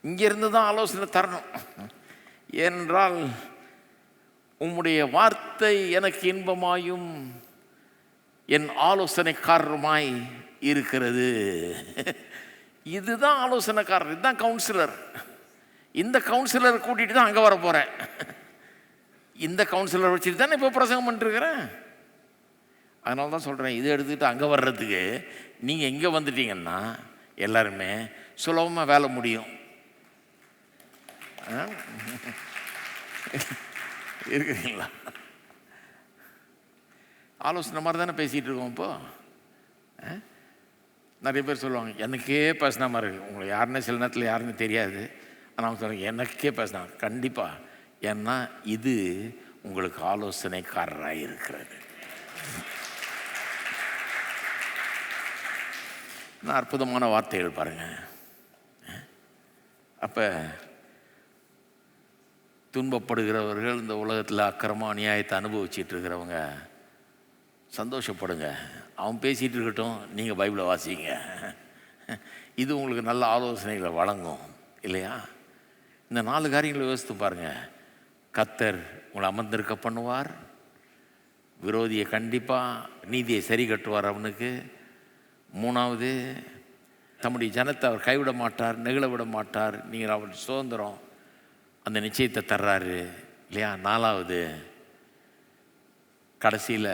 இங்கேருந்து தான் ஆலோசனை தரணும். ஏனென்றால் உம்முடைய வார்த்தை எனக்கு இன்பமாயும் என் ஆலோசனைக்காரருமாய் இருக்கிறது. இதுதான் ஆலோசனைக்காரர், இதுதான் கவுன்சிலர். இந்த கவுன்சிலரை கூட்டிகிட்டு தான் அங்கே வர போகிறேன். இந்த கவுன்சிலர் வச்சுட்டு தான் இப்போ பிரசங்கம் பண்ணிட்டுருக்கிறேன். அதனால தான் சொல்கிறேன், இதை எடுத்துக்கிட்டு அங்கே வர்றதுக்கு நீங்கள் இங்கே வந்துட்டீங்கன்னா எல்லாருமே சுலபமாக வேலை முடியும். இருக்கிறீங்களா? ஆலோசனை மாதிரி தானே பேசிகிட்டு இருக்கோம். இப்போது நிறைய பேர் சொல்லுவாங்க, எனக்கே பேசின மாதிரி இருக்குது. உங்களுக்கு யாருன்னு சில நேரத்தில் யாருன்னு தெரியாது. ஆனால் அவங்க சொல்லுவாங்க, எனக்கே பேசினாங்க. கண்டிப்பாக, ஏன்னா இது உங்களுக்கு ஆலோசனைக்காரராக இருக்கிறது. அற்புதமான வார்த்தைகள் பாருங்கள். அப்போ துன்பப்படுகிறவர்கள், இந்த உலகத்தில் அக்கிரம அநியாயத்தை அனுபவிச்சுட்டு இருக்கிறவங்க சந்தோஷப்படுங்க. அவன் பேசிகிட்டு இருக்கட்டும், நீங்கள் பைபிளை வாசிங்க. இது உங்களுக்கு நல்ல ஆலோசனைகளை வழங்கும் இல்லையா? இந்த 4 காரியங்களை யோசித்து பாருங்கள். கர்த்தர் உங்களை அமர்ந்திருக்க பண்ணுவார். விரோதியை கண்டிப்பாக நீதியை சரி கட்டுவார் அவனுக்கு. 3வது, தம்முடைய ஜனத்தை அவர் கைவிட மாட்டார், நெகிழ விட மாட்டார். நீங்கள் அவர் சுதந்திரம் அந்த நிச்சயத்தை தர்றாரு இல்லையா? 4வது, கடைசியில்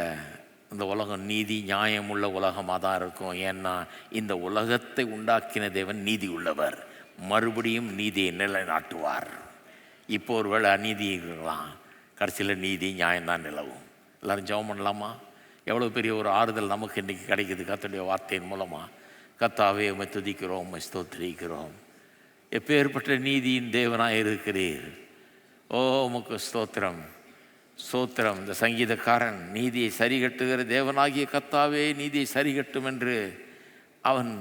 இந்த உலகம் நீதி நியாயம் உள்ள உலகமாக தான் இருக்கும். ஏன்னா இந்த உலகத்தை உண்டாக்கின தேவன் நீதி உள்ளவர், மறுபடியும் நீதியை நிலைநாட்டுவார். இப்போ ஒரு வேளை அநீதி இருக்கலாம், கடைசியில் நீதி நியாயம்தான் நிலவும். எல்லோரும் ஜெபம் பண்ணலாமா? எவ்வளோ பெரிய ஒரு ஆறுதல் நமக்கு இன்றைக்கி கிடைக்குது கர்த்தருடைய வார்த்தையின் மூலமாக. கர்த்தாவே, உம்மை துதிக்கிறோம், உம்மை ஸ்தோத்திரிக்கிறோம். எப்பேற்பட்ட நீதியின் தேவனாக இருக்கிறீர். ஓ, உமக்கு ஸ்தோத்திரம் ஸ்தோத்திரம். இந்த சங்கீதக்காரன் நீதியை சரி கட்டுகிற தேவனாகிய கர்த்தாவே நீதியை சரி கட்டும் என்று அவன்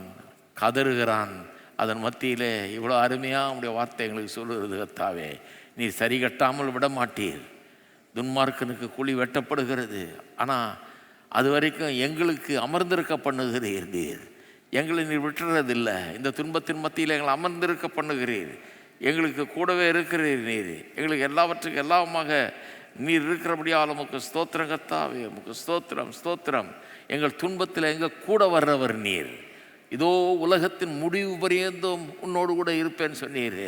கதறுகிறான். அதன் மத்தியிலே இவ்வளோ அருமையாக உடைய வார்த்தை எங்களுக்கு சொல்லுகிறது. கர்த்தாவே, நீர் சரி கட்டாமல் விட மாட்டீர். துன்மார்க்கனுக்கு குழி வெட்டப்படுகிறது, ஆனால் அது வரைக்கும் எங்களுக்கு அமர்ந்திருக்க பண்ணுகிறீர். நீர் எங்களை நீர் விட்டுறதில்லை. இந்த துன்பத்தின் மத்தியில் எங்களை அமர்ந்திருக்க பண்ணுகிறீர். எங்களுக்கு கூடவே இருக்கிறீர். நீர் எங்களுக்கு எல்லாவற்றுக்கும் எல்லாமாக நீர் இருக்கிறபடியால் உமக்கு ஸ்தோத்திரம் கர்த்தாவே, உமக்கு ஸ்தோத்திரம் ஸ்தோத்திரம். எங்கள் துன்பத்தில் எங்கள் கூட வர்றவர் நீர். இதோ உலகத்தின் முடிவு பரியந்தும் உன்னோடு கூட இருப்பேன்னு சொன்னீர்.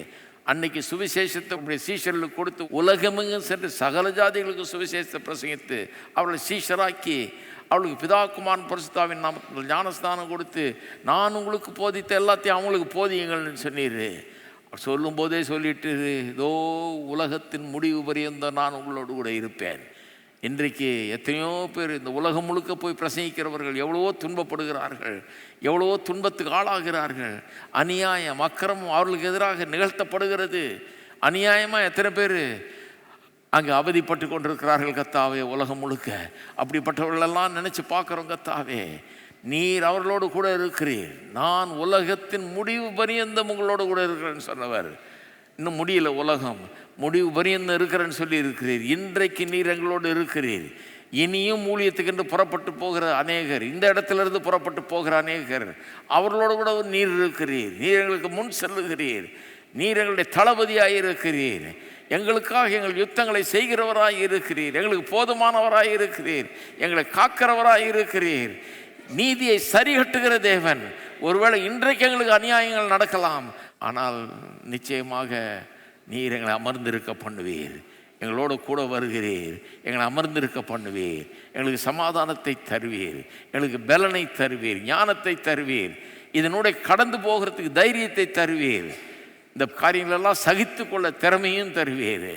அன்னைக்கு சுவிசேஷத்தை உடைய சீஷர்களுக்கு கொடுத்து உலகமெங்கும் சென்று சகல ஜாதிகளுக்கு சுவிசேஷத்தை பிரசங்கித்து அவர்களை சீஷராக்கி அவளுக்கு பிதாக்குமான் பரிசுத்தாவின் நாமத்தில் ஞானஸ்தானம் கொடுத்து நான் உங்களுக்கு போதித்த எல்லாத்தையும் அவங்களுக்கு போதியுங்கள்னு சொன்னீர். சொல்லும் போதே சொல்லிட்டு, இதோ உலகத்தின் முடிவு பரியந்தம் நான் உங்களோடு கூட இருப்பேன். இன்றைக்கு எத்தனையோ பேர் இந்த உலகம் முழுக்க போய் பிரசங்கிக்கிறவர்கள் எவ்வளவோ துன்பப்படுகிறார்கள், எவ்வளவோ துன்பத்துக்கு ஆளாகிறார்கள். அநியாயம் அக்கிரமம் அவர்களுக்கு எதிராக நிகழ்த்தப்படுகிறது. அநியாயமாக எத்தனை பேர் அங்கே அவதிப்பட்டு கொண்டிருக்கிறார்கள் கர்த்தாவே, உலகம் முழுக்க. அப்படிப்பட்டவர்களெல்லாம் நினச்சி பார்க்குறோம் கர்த்தாவே. நீர் அவர்களோடு கூட இருக்கிறீர். நான் உலகத்தின் முடிவு பரியந்தம் உங்களோடு கூட இருக்கிறேன்னு சொன்னவர். இன்னும் முடியல, உலகம் முடிவு பரியந்தம் இருக்கிறேன்னு சொல்லி இருக்கிறீர். இன்றைக்கு நீர் எங்களோடு இருக்கிறீர். இனியும் ஊழியத்துக்கென்று புறப்பட்டு போகிற அநேகர், இந்த இடத்துலேருந்து புறப்பட்டு போகிற அநேகர், அவர்களோடு கூட நீர் இருக்கிறீர். நீர் எங்களுக்கு முன் செல்லுகிறீர். நீர் எங்களுடைய தளபதியாக இருக்கிறீர். எங்களுக்காக எங்கள் யுத்தங்களை செய்கிறவராய் இருக்கிறீர். எங்களுக்கு போதுமானவராய் இருக்கிறீர். எங்களை காக்கிறவராய் இருக்கிறீர். நீதியை சரி கட்டுகிற தேவன். ஒருவேளை இன்றைக்கு எங்களுக்கு அநியாயங்கள் நடக்கலாம், ஆனால் நிச்சயமாக நீர் எங்களை அமர்ந்திருக்க பண்ணுவீர். எங்களோடு கூட வருகிறீர். எங்களை அமர்ந்திருக்க பண்ணுவீர். எங்களுக்கு சமாதானத்தை தருவீர். எங்களுக்கு பலனை தருவீர். ஞானத்தை தருவீர். இதனுடைய கடந்து போகிறதுக்கு தைரியத்தை தருவீர். இந்த காரியங்களெல்லாம் சகித்து கொள்ள திறமையும் தருவீர்.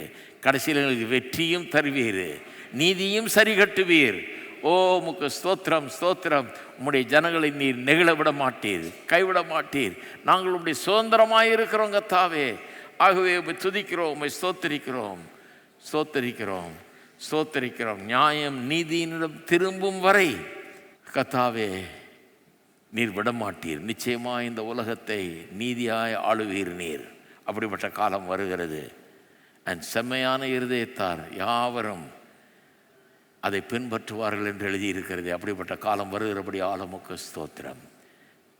கடைசியில் எங்களுக்கு வெற்றியும் தருவீர், நீதியும் சரி கட்டுவீர். ஓ உமக்கு ஸ்தோத்திரம், ஸ்தோத்திரம். உம்முடைய ஜனங்களை நீர் நெகிழ விட மாட்டீர், கைவிட மாட்டீர். நாங்கள் உம்முடைய சுதந்திரமாக இருக்கிறோம் கர்த்தாவே. ஆகவே உம்மை துதிக்கிறோம், உம்மை ஸ்தோத்தரிக்கிறோம், ஸ்தோத்தரிக்கிறோம், ஸ்தோத்தரிக்கிறோம். நியாயம் நீதியினிடம் திரும்பும் வரை கர்த்தாவே நீர் விடமாட்டீர். நிச்சயமாக இந்த உலகத்தை நீதியாய் ஆளுவீர் நீர். அப்படிப்பட்ட காலம் வருகிறது. செம்மையான இருதயத்தார் யாவரும் அதை பின்பற்றுவார்கள் என்று எழுதியிருக்கிறது. அப்படிப்பட்ட காலம் வருகிறபடி ஆலமுக்கு ஸ்தோத்திரம்.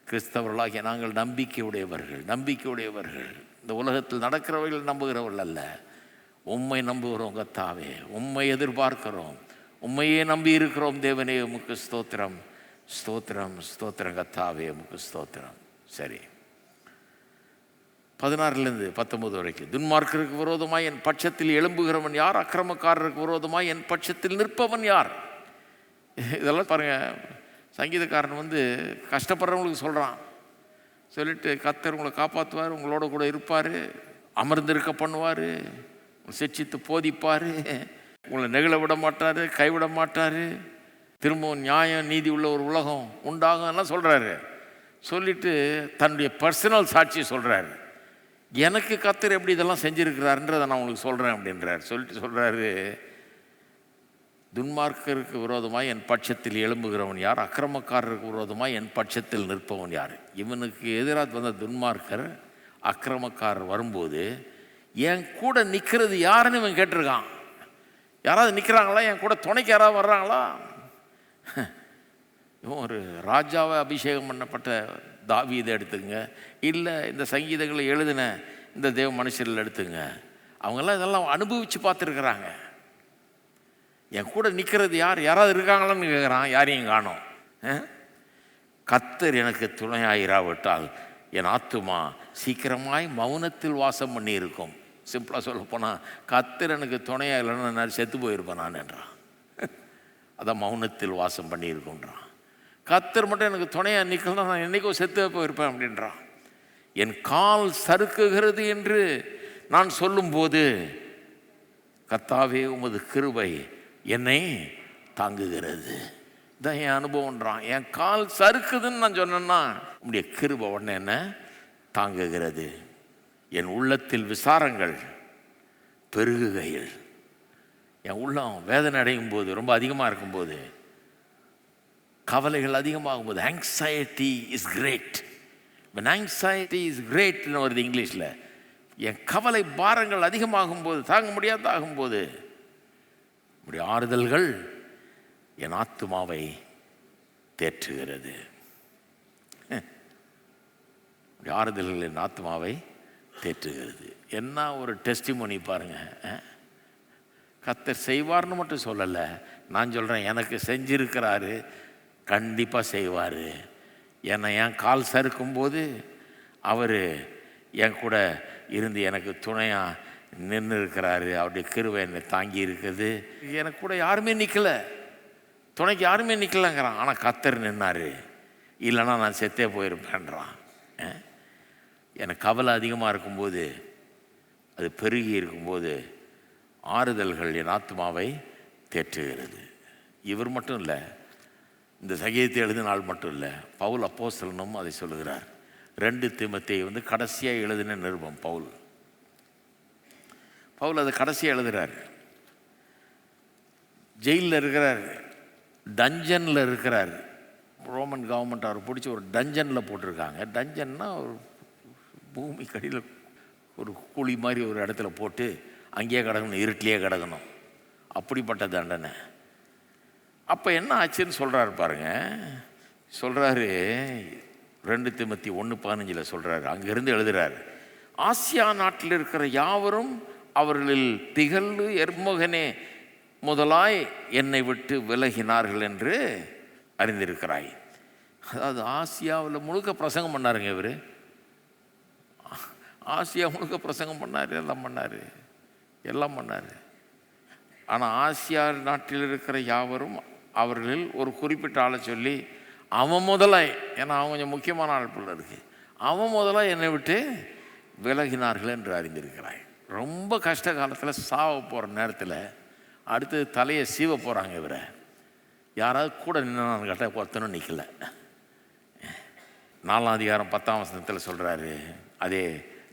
கிறிஸ்தவர்களாகிய நாங்கள் நம்பிக்கையுடையவர்கள், நம்பிக்கையுடையவர்கள். இந்த உலகத்தில் நடக்கிறவர்கள் நம்புகிறவர்கள் அல்ல, உம்மை நம்புகிறோம் கர்த்தாவே, உம்மை எதிர்பார்க்கிறோம், உம்மையே நம்பி இருக்கிறோம். தேவனே உமக்கு ஸ்தோத்திரம், ஸ்தோத்திரம், ஸ்தோத்திரம் கர்த்தாவே, உமக்கு ஸ்தோத்திரம். சரி, 16 19 வரைக்கும். துன்மார்க்கருக்கு விரோதமாய் என் பட்சத்தில் எழும்புகிறவன் யார்? அக்கிரமக்காரருக்கு விரோதமாய் என் பட்சத்தில் நிற்பவன் யார்? இதெல்லாம் பாருங்கள், சங்கீதக்காரன் கஷ்டப்படுறவங்களுக்கு சொல்கிறான். சொல்லிட்டு கர்த்தர் உங்களை காப்பாற்றுவார், உங்களோட கூட இருப்பார், அமர்ந்திருக்க பண்ணுவார், சிட்சித்து போதிப்பார், உங்களை நெகிழ விட மாட்டார், கைவிட மாட்டார், திரும்பவும் நியாயம் நீதி உள்ள ஒரு உலகம் உண்டாகும் எல்லாம் சொல்கிறாரு. சொல்லிட்டு தன்னுடைய பர்சனல் சாட்சி சொல்கிறாரு. எனக்கு கர்த்தர் எப்படி இதெல்லாம் செஞ்சுருக்கிறாருன்றதை நான் உங்களுக்கு சொல்கிறேன் அப்படின்றார். சொல்லிட்டு சொல்கிறாரு, துன்மார்க்கருக்கு விரோதமாய் என் பட்சத்தில் எழும்புகிறவன் யார்? அக்கிரமக்காரருக்கு விரோதமாய் என் பட்சத்தில் நிற்பவன் யார்? இவனுக்கு எதிராக வந்த துன்மார்க்கர் அக்கிரமக்காரர் வரும்போது என் கூட நிற்கிறது யாருன்னு இவன் கேட்டிருக்கான். யாராவது நிற்கிறாங்களா? என் கூட துணைக்கு யாராவது வர்றாங்களா? இவன் ஒரு ராஜாவை அபிஷேகம் பண்ணப்பட்ட தாவீதை எடுத்துங்க, இல்லை இந்த சங்கீதங்களை எழுதின இந்த தேவ மனுஷர்கள் எடுத்துங்க. அவங்கெல்லாம் இதெல்லாம் அனுபவித்து பார்த்துருக்குறாங்க. என் கூட நிற்கிறது யார்? யாராவது இருக்காங்களான்னு கேட்குறான். யாரையும் காணோம். கர்த்தர் எனக்கு துணையாயிராவிட்டால் என் ஆத்துமா சீக்கிரமாய் மௌனத்தில் வாசம் பண்ணி இருக்கும். சிம்பிளாக சொல்ல போனால், கர்த்தர் எனக்கு துணையாக இல்லைன்னு நான் செத்து போயிருப்பேன் நான் என்றான். அதான் மௌனத்தில் வாசம் பண்ணியிருக்குன்றான். கர்த்தர் மட்டும் எனக்கு துணையாக நிற்கலாம், நான் என்றைக்கோ செத்து போயிருப்பேன் அப்படின்றான். என் கால் சறுக்குகிறது என்று நான் சொல்லும்போது கர்த்தாவே உமது கிருபை என்னை தாங்குகிறது. இதான் என் அனுபவம்ன்றான். என் கால் சறுக்குதுன்னு நான் சொன்னேன்னா உம்முடைய கிருபை உடனே என்ன தாங்குகிறது. என் உள்ளத்தில் விசாரங்கள் பெருகுகையில், என் உள்ளம் வேதனை அடையும் போது, ரொம்ப அதிகமாக இருக்கும்போது, கவலைகள் அதிகமாகும் போது, anxiety is great. when anxiety is great ன்னு வருது இங்கிலீஷில். என் கவலை பாரங்கள் அதிகமாகும் போது, தாங்க முடியாத ஆகும்போது, உடைய ஆறுதல்கள் என் ஆத்துமாவை தேற்றுகிறது. ஆறுதல்கள் என் ஆத்மாவை தேற்றுகிறது. என்ன ஒரு டெஸ்டிமோனி பாருங்க. கர்த்தர் செய்வார்னு மட்டும் சொல்லலை, நான் சொல்கிறேன் எனக்கு செஞ்சிருக்கிறாரு, கண்டிப்பாக செய்வார். என்னை என் கால் சறுக்கும்போது அவர் என் கூட இருந்து எனக்கு துணையாக நின்று இருக்கிறாரு. அவருடைய கிருபை என்னை தாங்கி இருக்குது. எனக்கு கூட யாருமே நிற்கலை, துணைக்கு யாருமே நிற்கலைங்கிறான். ஆனால் கர்த்தர் நின்னார், இல்லைன்னா நான் செத்தே போயிருப்பேன்றான். எனக்கு கவலை அதிகமாக இருக்கும்போது, அது பெருகி இருக்கும்போது, ஆறுதல்கள் என் ஆத்மாவை தேற்றுகிறது. இவர் மட்டும் இல்லை, இந்த சங்கீதத்தை எழுதின ஆள் மட்டும் இல்லை, பவுல் அப்போஸ்தலனும் அதை சொல்லுகிறார். 2 தீமோத்தேயு கடைசியாக எழுதின நிருபம். பவுல் அதை கடைசியாக எழுதுகிறார். ஜெயிலில் இருக்கிறார், டஞ்சனில் இருக்கிறார். ரோமன் கவர்மெண்ட் அவர் பிடிச்சி ஒரு டஞ்சனில் போட்டிருக்காங்க. டஞ்சன்னா ஒரு பூமி கடியில் ஒரு குழி மாதிரி ஒரு இடத்துல போட்டு அங்கேயே கிடக்கணும், இருட்டிலேயே கிடக்கணும். அப்படிப்பட்ட தண்டனை. அப்போ என்ன ஆச்சுன்னு சொல்கிறாரு பாருங்க. சொல்கிறாரு 2 தீமோத்தேயு 1:15 சொல்கிறாரு. அங்கேருந்து எழுதுகிறார், ஆசியா நாட்டில் இருக்கிற யாவரும் அவர்களில் திகழ்ந்து எர்மோகனே முதலாய் என்னை விட்டு விலகினார்கள் என்று அறிந்திருக்கிறாய். அதாவது ஆசியாவில் முழுக்க பிரசங்கம் பண்ணாருங்க இவர். ஆசியா முழுக்க பிரசங்கம் பண்ணார், எல்லாம் பண்ணார். ஆனால் ஆசியா நாட்டில் இருக்கிற யாவரும் அவர்களில் ஒரு குறிப்பிட்ட ஆளை சொல்லி, அவன் முதலாய், ஏன்னா அவன் கொஞ்சம் முக்கியமான ஆள் போல இருக்கு, அவன் முதலாய் என்னை விட்டு விலகினார்கள் என்று அறிந்திருக்கிறாய். ரொம்ப கஷ்ட காலத்தில் சாவ போகிற நேரத்தில் அடுத்து தலையை சீவ போகிறாங்க. இவரை யாராவது கூட நின்று கேட்டால் ஒருத்தனும் நிற்கல. 4ஆம் அதிகாரம் 10ஆம் வசனத்தில் சொல்கிறாரு, அதே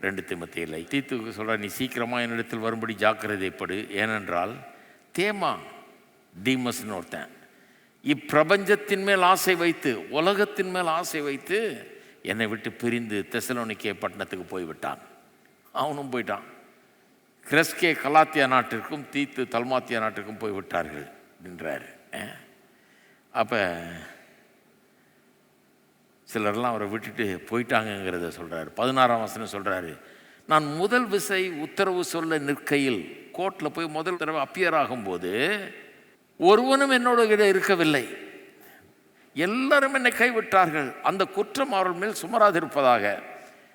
2 தீமோத்தேயுல தீத்துவுக்கு சொல்கிறார், நீ சீக்கிரமாக என்னிடத்தில் வரும்படி ஜாக்கிரதைப்படு. ஏனென்றால் தேமா தீமஸ்ன்னு ஒருத்தன் இப்பிரபஞ்சத்தின் மேல் ஆசை வைத்து, உலகத்தின் மேல் ஆசை வைத்து என்னை விட்டு பிரிந்து தெசலோனிக்கே பட்டணத்துக்கு போய்விட்டான். அவனும் போயிட்டான். கிரெஸ்கே கலாத்தியா நாட்டிற்கும் தீத்து தல்மாத்தியா நாட்டிற்கும் போய்விட்டார்கள் அப்படின்றாரு. அப்போ சிலர்லாம் அவரை விட்டுட்டு போயிட்டாங்கங்கிறத சொல்கிறாரு. 16ஆம் வசனம் சொல்கிறாரு, நான் முதல் விசை உத்தரவு சொல்ல நிற்கையில், கோர்ட்டில் போய் முதல் தடவை அப்பியர் ஆகும்போது ஒருவனும் என்னோட இருக்கவில்லை, எல்லாரும் என்னை கைவிட்டார்கள், அந்த குற்றம் அவர்கள் மேல் சுமராதிருப்பதாக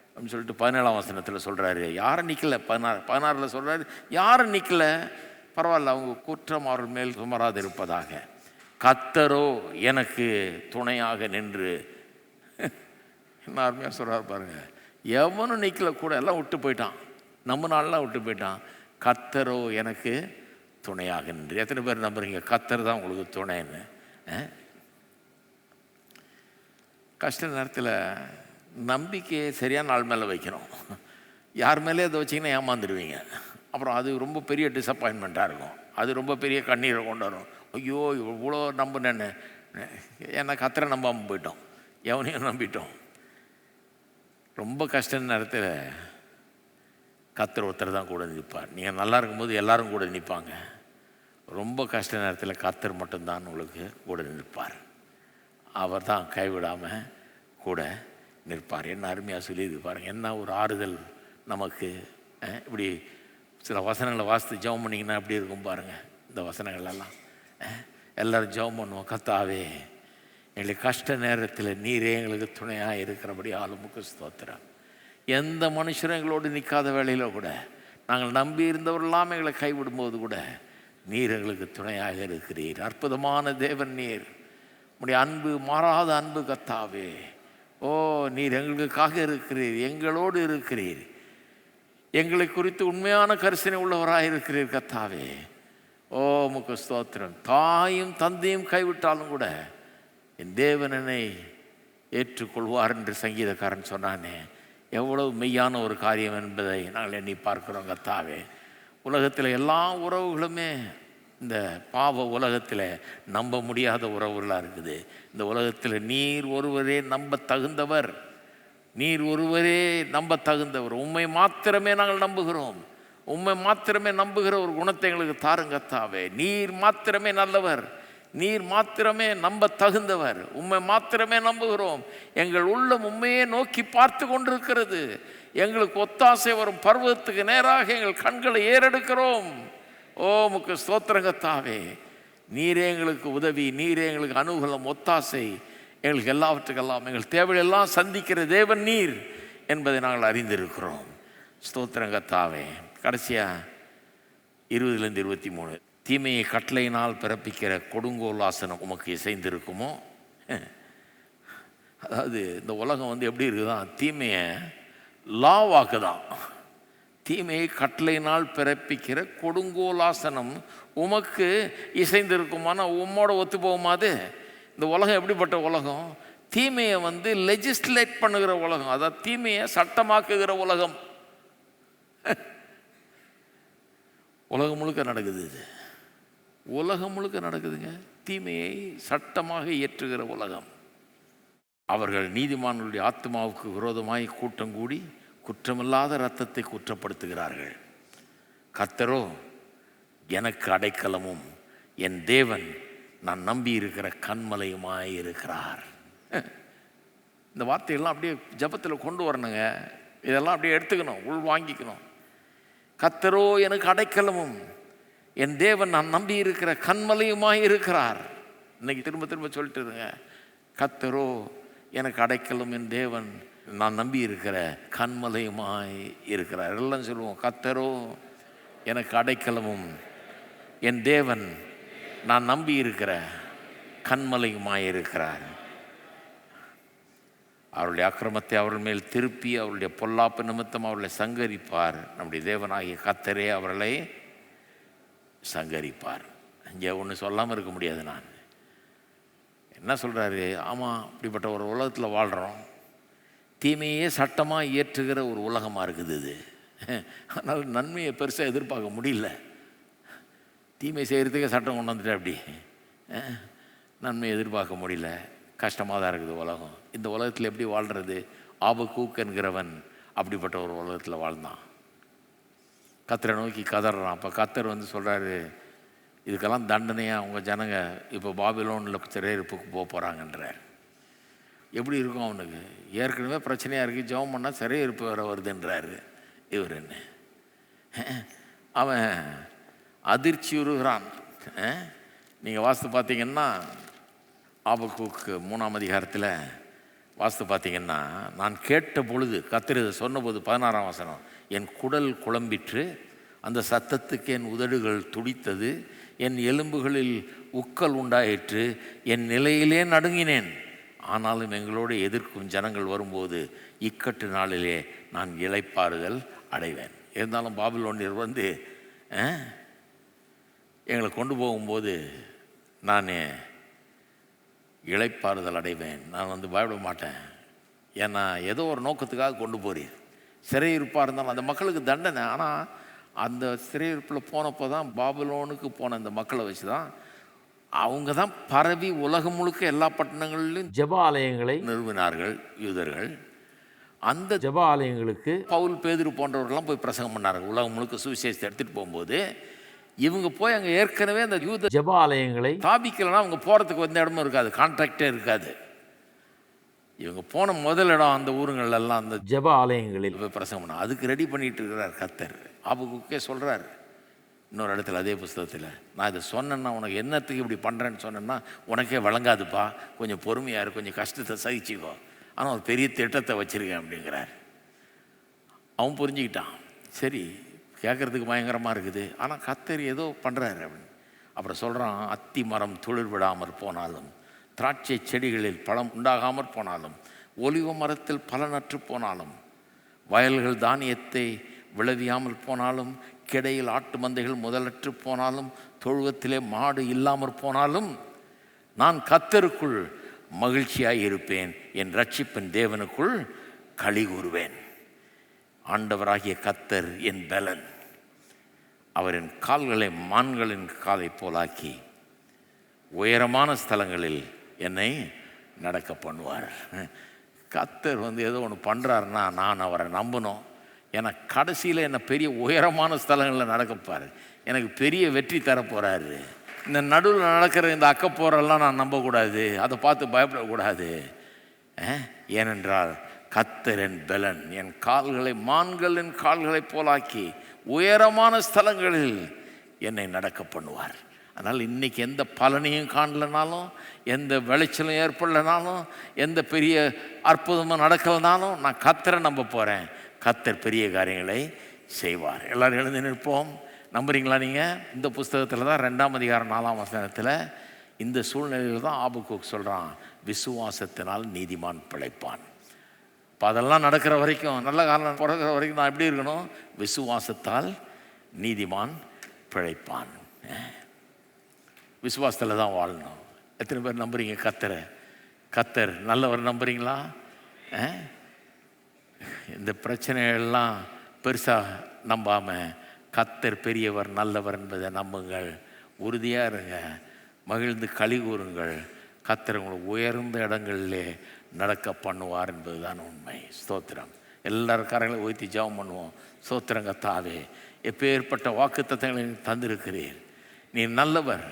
அப்படின்னு சொல்லிட்டு 17ஆம் வசனத்தில் சொல்கிறாரு. யாரும் நிற்கலை. 16 சொல்கிறாரு, யாரும் நிற்கலை, பரவாயில்ல, அவங்க குற்றம் அவர்கள் மேல் சுமராதிருப்பதாக, கர்த்தரோ எனக்கு துணையாக நின்று. என்ன அருமையாக சொல்கிறார் பாருங்க. எவனும் நிற்கல, கூட எல்லாம் விட்டு போயிட்டான். நம்ம நாளெலாம் விட்டு போயிட்டான். கர்த்தரோ எனக்கு துணையாக நின்று. எத்தனை பேர் நம்புறீங்க கர்த்தர் தான் உங்களுக்கு துணைன்னு? கஷ்ட நேரத்தில் நம்பிக்கையை சரியான ஆள் மேலே வைக்கணும். யார் மேலே அதை வச்சிங்கன்னா ஏமாந்துடுவீங்க. அப்புறம் அது ரொம்ப பெரிய டிசப்பாயின்மெண்ட்டாக இருக்கும். அது ரொம்ப பெரிய கண்ணீரை கொண்டு வரும். ஐயோ இவ்வளோ நம்பினேன்னு. ஏன்னா கர்த்தரை நம்பாமல் போயிட்டோம், எவனையும் நம்பிட்டோம். ரொம்ப கஷ்ட நேரத்தில் கர்த்தர் ஒருத்தர் தான் கூட நிற்பார். நீங்கள் நல்லா இருக்கும்போது எல்லாரும் கூட நிற்பாங்க. ரொம்ப கஷ்ட நேரத்தில் கர்த்தர் மட்டும்தான் உங்களுக்கு கூட நிற்பார். அவர் தான் கைவிடாமல் கூட நிற்பார். என்ன அருமையாக சொல்லியிருக்கு பாருங்கள். என்ன ஒரு ஆறுதல் நமக்கு. இப்படி சில வசனங்களை வாசித்து ஜெபம் பண்ணிங்கன்னா எப்படி இருக்கும் பாருங்கள். இந்த வசனங்களெல்லாம் எல்லோரும் ஜெபம் பண்ணுவோம். கர்த்தாவே, எங்களுக்கு கஷ்ட நேரத்தில் நீரே எங்களுக்கு துணையாக இருக்கிறபடி ஆளுமுக்கு ஸ்தோத்திரம். எந்த மனுஷரும் எங்களோடு நிற்காத வேளையில் கூட, நாங்கள் நம்பி இருந்தவரெல்லாம் எங்களை கைவிடும்போது கூட நீர் எங்களுக்கு துணையாக இருக்கிறீர். அற்புதமான தேவன் நீர். உம்முடைய அன்பு, மாறாத அன்பு கர்த்தாவே. ஓ, நீர் எங்களுக்காக இருக்கிறீர், எங்களோடு இருக்கிறீர், எங்களை குறித்து உண்மையான கரிசனை உள்ளவராக இருக்கிறீர் கர்த்தாவே. ஓ உமக்கு ஸ்தோத்திரம். தாயும் தந்தையும் கைவிட்டாலும் கூட என் தேவன் என்னை ஏற்றுக்கொள்வார் என்று சங்கீதக்காரன் சொன்னானே, எவ்வளவு மெய்யான ஒரு காரியம் என்பதை நாங்கள் எண்ணி பார்க்கிறோம் கர்த்தாவே. உலகத்தில் எல்லா உறவுகளுமே இந்த பாவ உலகத்தில் நம்ப முடியாத உறவுகளாக இருக்குது. இந்த உலகத்தில் நீர் ஒருவரே நம்ப தகுந்தவர், நீர் ஒருவரே நம்ப தகுந்தவர். உம்மை மாத்திரமே நாங்கள் நம்புகிறோம். உம்மை மாத்திரமே நம்புகிற ஒரு குணத்தை எங்களுக்கு தாருங்க கர்த்தாவே. நீர் மாத்திரமே நல்லவர், நீர் மாத்திரமே நம்ப தகுந்தவர். உம்மை மாத்திரமே நம்புகிறோம். எங்கள் உள்ளம் உண்மையே நோக்கி பார்த்து கொண்டிருக்கிறது. எங்களுக்கு ஒத்தாசை வரும் பர்வதத்துக்கு நேராக எங்கள் கண்களை ஏறெடுக்கிறோம். ஓ உமக்கு ஸ்தோத்திரம் கர்த்தாவே. நீரே எங்களுக்கு உதவி, நீரே எங்களுக்கு அனுகூலம், ஒத்தாசை, எங்களுக்கு எல்லாவற்றுக்கெல்லாம் எங்கள் தேவையெல்லாம் சந்திக்கிற தேவன் நீர் என்பதை நாங்கள் அறிந்திருக்கிறோம். ஸ்தோத்திரம் கர்த்தாவே. கடைசியாக 20லேருந்து 23, தீமையை கட்டளையினால் பிறப்பிக்கிற கொடுங்கோல் ஆசனம் உமக்கு இசைந்திருக்குமோ? அதாவது இந்த உலகம் எப்படி இருக்குதான், தீமையை லாவாக்குதான். தீமையை கட்டளையினால் பிறப்பிக்கிற கொடுங்கோலாசனம் உமக்கு இசைந்திருக்குமானா உம்மோட ஒத்து போகுமாது? இந்த உலகம் எப்படிப்பட்ட உலகம்? தீமையை லெஜிஸ்லேட் பண்ணுகிற உலகம். அதாவது தீமையை சட்டமாக்குகிற உலகம். உலகம் முழுக்க நடக்குது. இது உலகம் முழுக்க நடக்குதுங்க. தீமையை சட்டமாக இயற்றுகிற உலகம். அவர்கள் நீதிமான்களுடைய ஆத்மாவுக்கு விரோதமாய் கூட்டம் கூடி குற்றமில்லாத இரத்தத்தை குற்றப்படுத்துகிறார்கள். கர்த்தரோ எனக்கு அடைக்கலமும் என் தேவன் நான் நம்பி இருக்கிற கன்மலையுமாய் இருக்கிறார். இந்த வார்த்தையெல்லாம் அப்படியே ஜபத்தில் கொண்டு வரணுங்க. இதெல்லாம் அப்படியே எடுத்துக்கணும், உள் வாங்கிக்கணும். கர்த்தரோ எனக்கு அடைக்கலமும் என் தேவன் நான் நம்பி இருக்கிற கன்மலையுமாய் இருக்கிறார். இன்னைக்கு திரும்ப திரும்ப சொல்லிட்டு இருங்க. கர்த்தரோ எனக்கு அடைக்கலும், என் தேவன் நான் நம்பி இருக்கிற கன்மலையுமாய் இருக்கிறார். எல்லாம் சொல்லுவோம். கர்த்தரோ எனக்கு அடைக்கலமும் என் தேவன் நான் நம்பி இருக்கிற கன்மலையுமாய் இருக்கிறார். அவருடைய அக்கிரமத்தை அவர்கள் மேல் திருப்பி அவருடைய பொல்லாப்பு நிமித்தம் அவர்களை சங்கரிப்பார். நம்முடைய தேவனாகிய கர்த்தரே அவர்களை சங்கரிப்பார். இங்கே ஒன்று சொல்லாமல் இருக்க முடியாது. நான் என்ன சொல்கிறாரு? ஆமாம், இப்படிப்பட்ட ஒரு உலகத்தில் வாழ்கிறோம். தீமையே சட்டமாக இயற்றுகிற ஒரு உலகமாக இருக்குது இது. அதனால் நன்மையை பெருசாக எதிர்பார்க்க முடியல. தீமை செய்கிறதுக்கே சட்டம் கொண்டு வந்துட்டு அப்படி நன்மையை எதிர்பார்க்க முடியல. கஷ்டமாக தான் இருக்குது உலகம். இந்த உலகத்தில் எப்படி வாழ்கிறது? ஆபக்கூக் என்கிறவன் அப்படிப்பட்ட ஒரு உலகத்தில் வாழ்ந்தான். கர்த்தரை நோக்கி கதறான். அப்போ கர்த்தர் வந்து சொல்கிறாரு, இதுக்கெல்லாம் தண்டனையாக அவங்க ஜனங்க இப்போ பாபிலோனில் சிறையிருப்புக்கு போக போகிறாங்கன்றார். எப்படி இருக்கும் அவனுக்கு? ஏற்கனவே பிரச்சனையாக இருக்குது, ஜெபம் பண்ணால் சிறையிருப்பு வர வருதுன்றாரு. இவர் என்ன, அவன் அதிர்ச்சி உருகிறான். நீங்கள் வாஸ்து பார்த்தீங்கன்னா ஆபக்கூக்கு 3ஆம் அதிகாரத்தில் வாஸ்து பார்த்தீங்கன்னா, நான் கேட்ட பொழுது, கர்த்தர் இதை சொன்னபோது 16ஆம் வசனம், என் குடல் குழம்பிற்று, அந்த சத்தத்துக்கு என் உதடுகள் துடித்தது, என் எலும்புகளில் உக்கல் உண்டாயிற்று, என் நிலையிலே நடுங்கினேன். ஆனாலும் எங்களோடு எதிர்க்கும் ஜனங்கள் வரும்போது இக்கட்டு நாளிலே நான் இளைப்பாறுதல் அடைவேன். இருந்தாலும் பாபிலோனியர் வந்து எங்களை கொண்டு போகும்போது நான் இளைப்பாறுதல் அடைவேன். நான் வந்து பயப்பட மாட்டேன். ஏன்னா ஏதோ ஒரு நோக்கத்துக்காக கொண்டு போறீர். சிறையிருப்பாக இருந்தாலும் அந்த மக்களுக்கு தண்டனை. ஆனால் அந்த சிறையிருப்பில் போனப்போ தான் பாபிலோனுக்கு போன அந்த மக்களை வச்சு தான் அவங்க தான் பரவி உலகம் முழுக்க எல்லா பட்டணங்களிலும் ஜெப ஆலயங்களை நிறுவினார்கள் யூதர்கள். அந்த ஜெப ஆலயங்களுக்கு பவுல், பேதுரு போன்றவர்கள்லாம் போய் பிரசங்கம் பண்ணார்கள். உலகம் முழுக்க சுவிசேஷத்தை எடுத்துகிட்டு போகும்போது இவங்க போய் அங்கே ஏற்கனவே அந்த யூத ஜெப ஆலயங்களை ஸ்தாபிக்கலைன்னா அவங்க போகிறதுக்கு வந்த இடமும் இருக்காது, கான்ட்ராக்டே இருக்காது. இவங்க போன முதல் இடம் அந்த ஊருங்களெல்லாம் அந்த ஜெப ஆலயங்களில் போய் பிரசங்கம் பண்ண அதுக்கு ரெடி பண்ணிட்டு இருக்கிறார் கர்த்தர். ஆபக்கூக்கே சொல்கிறார் இன்னொரு இடத்துல அதே புஸ்தகத்தில், நான் இதை சொன்னேன்னா உனக்கு என்னத்துக்கு இப்படி பண்ணுறேன்னு சொன்னேன்னா உனக்கே வழங்காதுப்பா, கொஞ்சம் பொறுமையாக இரு, கொஞ்சம் கஷ்டத்தை சகிச்சுக்கோ, ஆனால் ஒரு பெரிய திட்டத்தை வச்சுருக்கேன் அப்படிங்கிறார். அவன் புரிஞ்சுக்கிட்டான். சரி, கேட்குறதுக்கு பயங்கரமாக இருக்குது, ஆனால் கர்த்தர் ஏதோ பண்ணுறாரு அப்படின்னு. அப்புறம் சொல்கிறான், அத்தி மரம் துளிர் விடாமற் போனாலும், திராட்சை செடிகளில் பழம் உண்டாகாமற் போனாலும், ஒலிவ மரத்தில் பலனற்று போனாலும், வயல்கள் தானியத்தை விளைவியாமல் போனாலும், கிடையில் ஆட்டு மந்தைகள் முதலற்று போனாலும், தொழுவத்திலே மாடு இல்லாமற் போனாலும், நான் கர்த்தருக்குள் மகிழ்ச்சியாய் இருப்பேன், என் ரட்சிப்பின் தேவனுக்குள் களி கூறுவேன். ஆண்டவராகிய கர்த்தர் என் பலன், அவர் என் கால்களை மான்களின் காலை போலாக்கி உயரமான ஸ்தலங்களில் என்னை நடக்க பண்ணுவார். கர்த்தர் வந்து ஏதோ ஒன்று பண்ணுறாருன்னா நான் அவரை நம்பணும். ஏன்னா கடைசியில் என்னை பெரிய உயரமான ஸ்தலங்களில் நடக்கப்பார், எனக்கு பெரிய வெற்றி தரப்போகிறாரு. இந்த நடுவில் நடக்கிற இந்த அக்கப்போரெல்லாம் நான் நம்பக்கூடாது, அதை பார்த்து பயப்படக்கூடாது. ஏனென்றால் கர்த்தர் என் பலன், என் கால்களை மான்களின் கால்களை போலாக்கி உயரமான ஸ்தலங்களில் என்னை நடக்க பண்ணுவார். அதனால் இன்றைக்கி எந்த பலனையும் காணலனாலும், எந்த விளைச்சலும் ஏற்படலைனாலும், எந்த பெரிய அற்புதமும் நடக்கலைனாலும் நான் கர்த்தரை நம்ப போகிறேன். கர்த்தர் பெரிய காரியங்களை செய்வார். எல்லோரும் எழுந்து நிற்போம். நம்புறீங்களா நீங்கள்? இந்த புஸ்தகத்தில் தான் 2ஆம் அதிகாரம் 4ஆம் வசனத்தில் இந்த சூழ்நிலையில் தான் ஆபக்கூக் சொல்கிறான், விசுவாசத்தினால் நீதிமான் பிழைப்பான். இப்போ அதெல்லாம் நடக்கிற வரைக்கும், நல்ல காலம் பிறக்கிற வரைக்கும் நான் எப்படி இருக்கணும்? விசுவாசத்தால் நீதிமான் பிழைப்பான். விசுவாசத்தில் தான் வாழணும். எத்தனை பேர் நம்புறீங்க கர்த்தரை? கர்த்தர் நல்லவர் நம்புறீங்களா? இந்த பிரச்சனைகள்லாம் பெருசாக நம்பாமல் கர்த்தர் பெரியவர் நல்லவர் என்பதை நம்புங்கள். உறுதியாக இருங்க, மகிழ்ந்து களி கூறுங்கள். கர்த்தர் உங்களை உயர்ந்த இடங்களிலே நடக்க பண்ணுவார் என்பது தான் உண்மை. ஸ்தோத்திரம். எல்லாரும் காரங்களை உயர்த்தி ஜெபம் பண்ணுவோம். ஸ்தோத்திரம் கர்த்தாவே, எப்பேற்பட்ட வாக்குத்தத்தங்களை தந்திருக்கிறீர். நீர் நல்லவர்,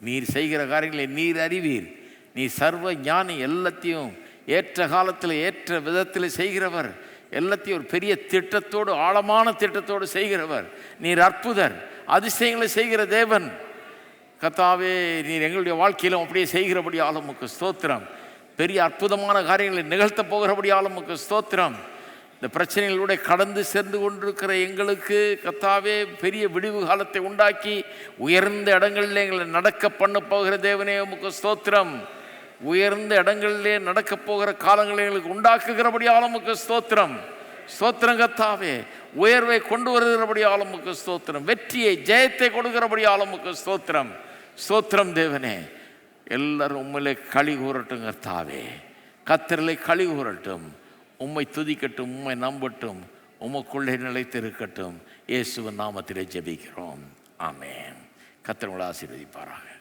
நீர் செய்கிற காரியங்களை நீர் அறிவீர். நீ சர்வ ஞானி, எல்லாத்தையும் ஏற்ற காலத்தில் ஏற்ற விதத்தில் செய்கிறவர், எல்லாத்தையும் ஒரு பெரிய திட்டத்தோடு ஆழமான திட்டத்தோடு செய்கிறவர். நீர் அற்புதர், அதிசயங்களை செய்கிற தேவன். கர்த்தாவே, நீர் எங்களுடைய வாழ்க்கையிலும் அப்படியே செய்கிறபடியாலும் உமக்கு ஸ்தோத்திரம். பெரிய அற்புதமான காரியங்களை நிகழ்த்த போகிறபடியாலும் உமக்கு ஸ்தோத்திரம். இந்த பிரச்சனைகளோட கடந்து சென்று கொண்டிருக்கிற எங்களுக்கு கர்த்தாவே பெரிய விடிவு காலத்தை உண்டாக்கி உயர்ந்த இடங்களில் எங்களை நடக்க பண்ண போகிற தேவனே உமக்கு ஸ்தோத்திரம். உயர்ந்த இடங்களிலே நடக்கப் போகிற காலங்களை எங்களுக்கு உண்டாக்குகிறபடியால் உமக்கு ஸ்தோத்திரம். ஸ்தோத்திரம் கர்த்தாவே. உயர்வை கொண்டு வருகிறபடியால் உமக்கு ஸ்தோத்திரம். வெற்றியை ஜெயத்தை கொடுக்கிறபடியால் உமக்கு ஸ்தோத்திரம். ஸ்தோத்திரம் தேவனே. எல்லாரும் உம்மிலே களி கூறட்டும் கர்த்தாவே. கர்த்தரிலே களி கூறட்டும். உம்மை துதிக்கட்டும், உம்மை நம்பட்டும், உமக்குள்ளே நிலைத்திருக்கட்டும். இயேசுவின் நாமத்திலே ஜெபிக்கிறோம். ஆமென். கர்த்தர் உங்களை ஆசீர்வதிப்பாராக.